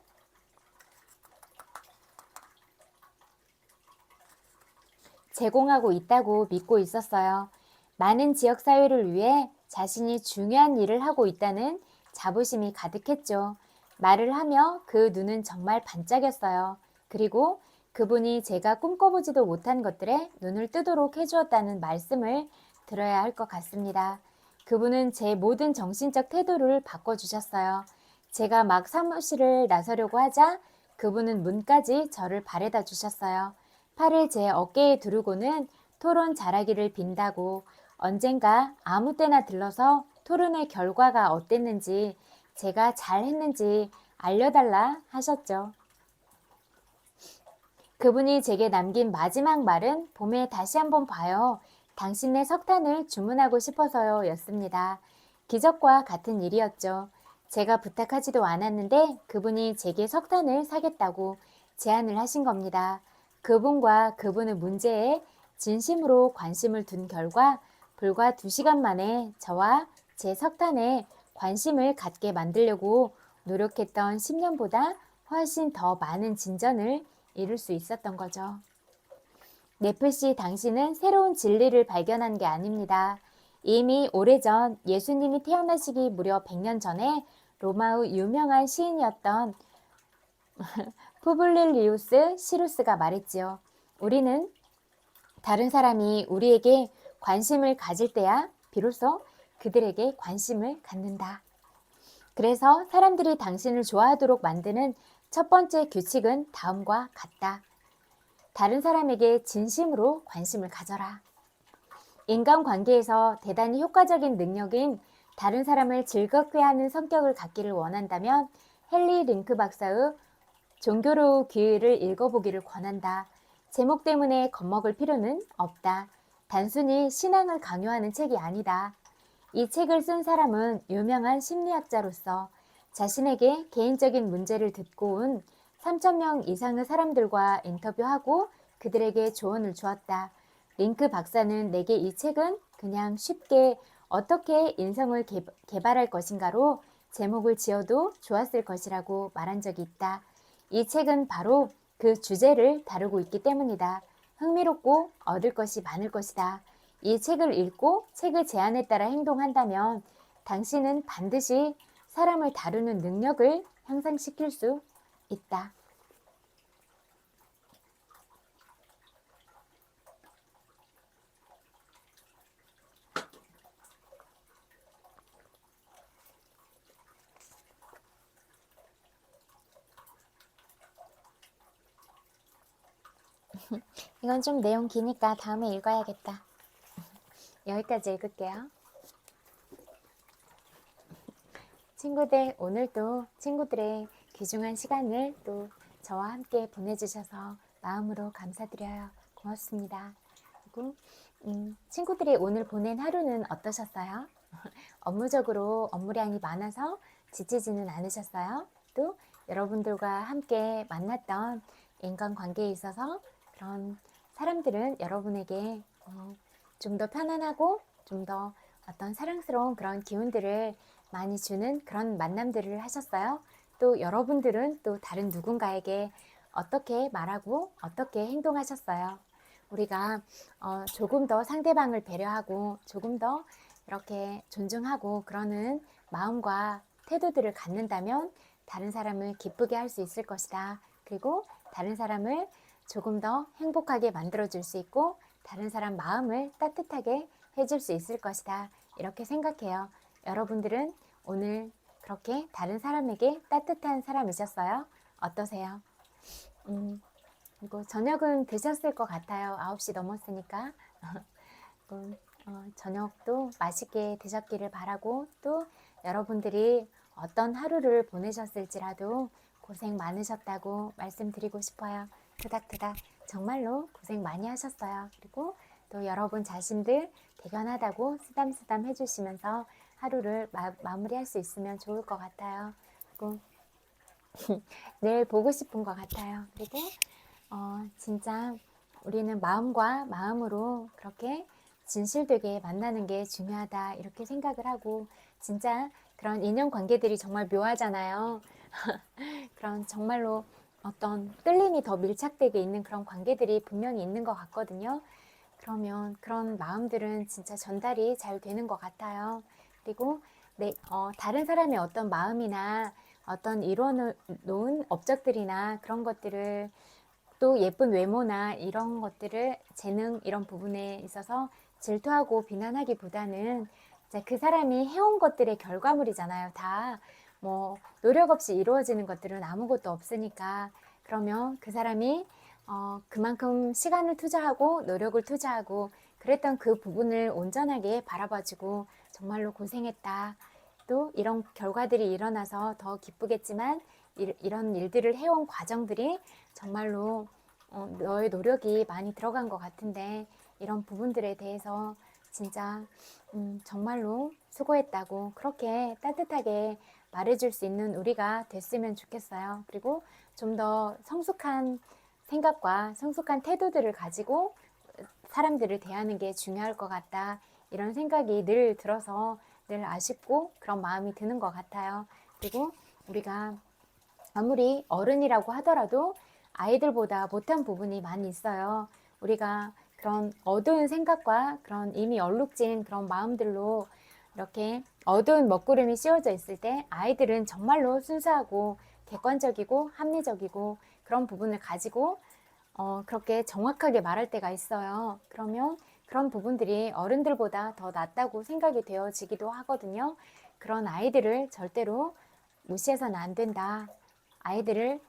제공하고 있다고 믿고 있었어요. 많은 지역사회를 위해 자신이 중요한 일을 하고 있다는 자부심이 가득했죠. 말을 하며 그 눈은 정말 반짝였어요. 그리고 그분이 제가 꿈꿔보지도 못한 것들에 눈을 뜨도록 해주었다는 말씀을 들어야 할 것 같습니다. 그분은 제 모든 정신적 태도를 바꿔주셨어요. 제가 막 사무실을 나서려고 하자 그분은 문까지 저를 바래다 주셨어요. 팔을 제 어깨에 두르고는 토론 잘하기를 빈다고 언젠가 아무 때나 들러서 토론의 결과가 어땠는지 제가 잘했는지 알려달라 하셨죠. 그분이 제게 남긴 마지막 말은 봄에 다시 한번 봐요. 당신네 석탄을 주문하고 싶어서요 였습니다. 기적과 같은 일이었죠. 제가 부탁하지도 않았는데 그분이 제게 석탄을 사겠다고 제안을 하신 겁니다. 그분과 그분의 문제에 진심으로 관심을 둔 결과 불과 2시간 만에 저와 제 석탄에 관심을 갖게 만들려고 노력했던 10년보다 훨씬 더 많은 진전을 이룰 수 있었던 거죠. 래플씨, 당신은 새로운 진리를 발견한 게 아닙니다. 이미 오래전 예수님이 태어나시기 무려 100년 전에 로마의 유명한 시인이었던 푸블릴리우스 시루스가 말했지요. 우리는 다른 사람이 우리에게 관심을 가질 때야 비로소 그들에게 관심을 갖는다. 그래서 사람들이 당신을 좋아하도록 만드는 첫 번째 규칙은 다음과 같다. 다른 사람에게 진심으로 관심을 가져라. 인간관계에서 대단히 효과적인 능력인 다른 사람을 즐겁게 하는 성격을 갖기를 원한다면 헨리 링크 박사의 종교로의 기회를 읽어보기를 권한다. 제목 때문에 겁먹을 필요는 없다. 단순히 신앙을 강요하는 책이 아니다. 이 책을 쓴 사람은 유명한 심리학자로서 자신에게 개인적인 문제를 듣고 온 3,000명 이상의 사람들과 인터뷰하고 그들에게 조언을 주었다. 링크 박사는 내게 이 책은 그냥 쉽게 어떻게 인성을 개발할 것인가로 제목을 지어도 좋았을 것이라고 말한 적이 있다. 이 책은 바로 그 주제를 다루고 있기 때문이다. 흥미롭고 얻을 것이 많을 것이다. 이 책을 읽고 책의 제안에 따라 행동한다면 당신은 반드시 사람을 다루는 능력을 향상시킬 수 있다. 이건 좀 내용 기니까 다음에 읽어야겠다. 여기까지 읽을게요. 친구들, 오늘도 친구들의 귀중한 시간을 또 저와 함께 보내주셔서 마음으로 감사드려요. 고맙습니다. 그리고 친구들이 오늘 보낸 하루는 어떠셨어요? 업무적으로 업무량이 많아서 지치지는 않으셨어요? 또 여러분들과 함께 만났던 인간관계에 있어서 그런 사람들은 여러분에게 좀 더 편안하고 좀 더 어떤 사랑스러운 그런 기운들을 많이 주는 그런 만남들을 하셨어요. 또 여러분들은 또 다른 누군가에게 어떻게 말하고 어떻게 행동하셨어요. 우리가 조금 더 상대방을 배려하고 조금 더 이렇게 존중하고 그러는 마음과 태도들을 갖는다면 다른 사람을 기쁘게 할 수 있을 것이다. 그리고 다른 사람을 조금 더 행복하게 만들어줄 수 있고 다른 사람 마음을 따뜻하게 해줄 수 있을 것이다. 이렇게 생각해요. 여러분들은 오늘 그렇게 다른 사람에게 따뜻한 사람이셨어요? 어떠세요? 그리고 저녁은 드셨을 것 같아요. 9시 넘었으니까. 저녁도 맛있게 드셨기를 바라고 또 여러분들이 어떤 하루를 보내셨을지라도 고생 많으셨다고 말씀드리고 싶어요. 토닥토닥 정말로 고생 많이 하셨어요. 그리고 또 여러분 자신들 대견하다고 쓰담쓰담 해주시면서 하루를 마무리할 수 있으면 좋을 것 같아요. 그리고 내일 보고 싶은 것 같아요. 그리고 진짜 우리는 마음과 마음으로 그렇게 진실되게 만나는 게 중요하다 이렇게 생각을 하고 진짜 그런 인연관계들이 정말 묘하잖아요. 그런 정말로 어떤 끌림이 더 밀착되게 있는 그런 관계들이 분명히 있는 것 같거든요. 그러면 그런 마음들은 진짜 전달이 잘 되는 것 같아요. 그리고 다른 사람의 어떤 마음이나 어떤 이뤄놓은 업적들이나 그런 것들을 또 예쁜 외모나 이런 것들을 재능 이런 부분에 있어서 질투하고 비난하기보다는 그 사람이 해온 것들의 결과물이잖아요. 다 뭐 노력 없이 이루어지는 것들은 아무것도 없으니까 그러면 그 사람이 그만큼 시간을 투자하고 노력을 투자하고 그랬던 그 부분을 온전하게 바라봐주고 정말로 고생했다. 또 이런 결과들이 일어나서 더 기쁘겠지만 이런 일들을 해온 과정들이 정말로 너의 노력이 많이 들어간 것 같은데 이런 부분들에 대해서 진짜 정말로 수고했다고 그렇게 따뜻하게 말해줄 수 있는 우리가 됐으면 좋겠어요. 그리고 좀 더 성숙한 생각과 성숙한 태도들을 가지고 사람들을 대하는 게 중요할 것 같다. 이런 생각이 늘 들어서 늘 아쉽고 그런 마음이 드는 것 같아요. 그리고 우리가 아무리 어른이라고 하더라도 아이들보다 못한 부분이 많이 있어요. 우리가 그런 어두운 생각과 그런 이미 얼룩진 그런 마음들로 이렇게 어두운 먹구름이 씌워져 있을 때 아이들은 정말로 순수하고 객관적이고 합리적이고 그런 부분을 가지고 그렇게 정확하게 말할 때가 있어요. 그러면 그런 부분들이 어른들보다 더 낫다고 생각이 되어지기도 하거든요. 그런 아이들을 절대로 무시해서는 안 된다. 아이들을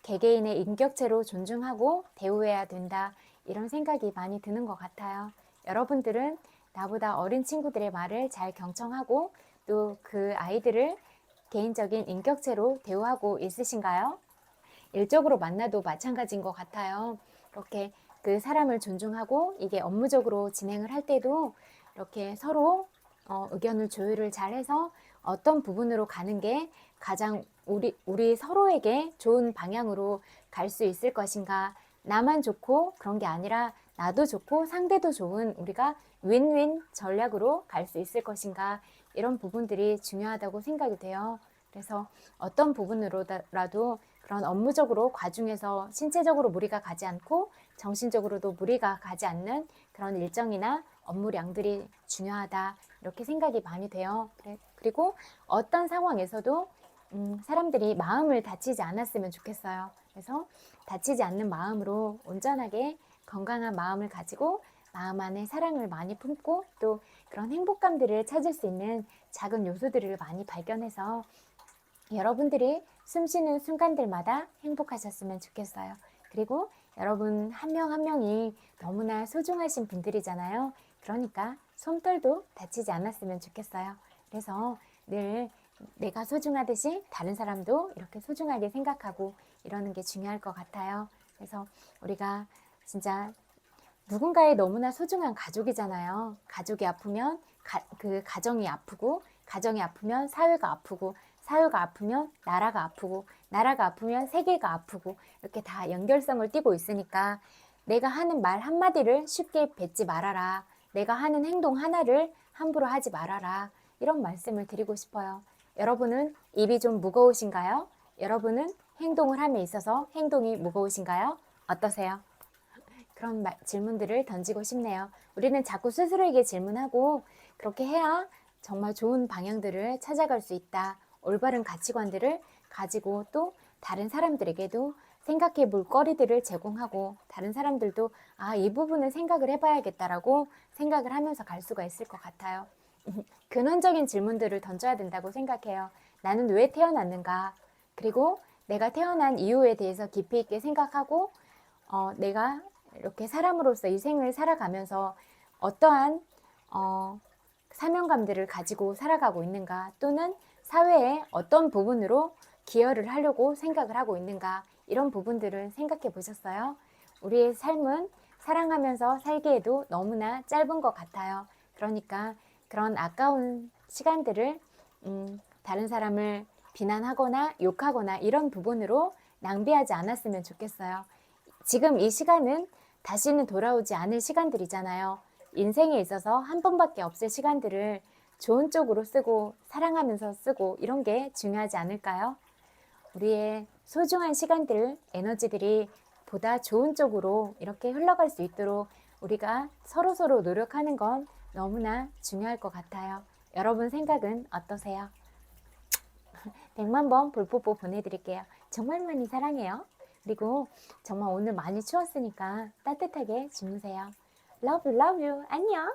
개개인의 인격체로 존중하고 대우해야 된다. 이런 생각이 많이 드는 것 같아요. 여러분들은 나보다 어린 친구들의 말을 잘 경청하고 또 그 아이들을 개인적인 인격체로 대우하고 있으신가요? 일적으로 만나도 마찬가지인 것 같아요. 이렇게 그 사람을 존중하고 이게 업무적으로 진행을 할 때도 이렇게 서로 의견을 조율을 잘 해서 어떤 부분으로 가는 게 가장 우리 서로에게 좋은 방향으로 갈 수 있을 것인가. 나만 좋고 그런 게 아니라 나도 좋고 상대도 좋은 우리가 윈윈 전략으로 갈 수 있을 것인가. 이런 부분들이 중요하다고 생각이 돼요. 그래서 어떤 부분으로라도 그런 업무적으로 과중해서 신체적으로 무리가 가지 않고 정신적으로도 무리가 가지 않는 그런 일정이나 업무량들이 중요하다. 이렇게 생각이 많이 돼요. 그리고 어떤 상황에서도 사람들이 마음을 다치지 않았으면 좋겠어요. 그래서 다치지 않는 마음으로 온전하게 건강한 마음을 가지고 마음 안에 사랑을 많이 품고 또 그런 행복감들을 찾을 수 있는 작은 요소들을 많이 발견해서 여러분들이 숨쉬는 순간들마다 행복하셨으면 좋겠어요. 그리고 여러분 한 명 한 명이 너무나 소중하신 분들이잖아요. 그러니까 솜털도 다치지 않았으면 좋겠어요. 그래서 늘 내가 소중하듯이 다른 사람도 이렇게 소중하게 생각하고 이러는 게 중요할 것 같아요. 그래서 우리가 진짜 누군가의 너무나 소중한 가족이잖아요. 가족이 아프면 그 가정이 아프고 가정이 아프면 사회가 아프고 사회가 아프면 나라가 아프고 나라가 아프면 세계가 아프고 이렇게 다 연결성을 띠고 있으니까 내가 하는 말 한마디를 쉽게 뱉지 말아라. 내가 하는 행동 하나를 함부로 하지 말아라. 이런 말씀을 드리고 싶어요. 여러분은 입이 좀 무거우신가요? 여러분은 행동을 함에 있어서 행동이 무거우신가요? 어떠세요? 그런 질문들을 던지고 싶네요. 우리는 자꾸 스스로에게 질문하고 그렇게 해야 정말 좋은 방향들을 찾아갈 수 있다. 올바른 가치관들을 가지고 또 다른 사람들에게도 생각해 볼 거리들을 제공하고 다른 사람들도 이 부분을 생각을 해봐야겠다라고 생각을 하면서 갈 수가 있을 것 같아요. 근원적인 질문들을 던져야 된다고 생각해요. 나는 왜 태어났는가? 그리고 내가 태어난 이유에 대해서 깊이 있게 생각하고 내가 이렇게 사람으로서 이 생을 살아가면서 어떠한 사명감들을 가지고 살아가고 있는가 또는 사회에 어떤 부분으로 기여를 하려고 생각을 하고 있는가 이런 부분들을 생각해 보셨어요? 우리의 삶은 사랑하면서 살기에도 너무나 짧은 것 같아요. 그러니까 그런 아까운 시간들을 다른 사람을 비난하거나 욕하거나 이런 부분으로 낭비하지 않았으면 좋겠어요. 지금 이 시간은 다시는 돌아오지 않을 시간들이잖아요. 인생에 있어서 한 번밖에 없을 시간들을 좋은 쪽으로 쓰고 사랑하면서 쓰고 이런 게 중요하지 않을까요? 우리의 소중한 시간들, 에너지들이 보다 좋은 쪽으로 이렇게 흘러갈 수 있도록 우리가 서로서로 노력하는 건 너무나 중요할 것 같아요. 여러분 생각은 어떠세요? 100만 번 볼뽀뽀 보내드릴게요. 정말 많이 사랑해요. 그리고 정말 오늘 많이 추웠으니까 따뜻하게 주무세요. Love you, love you. 안녕.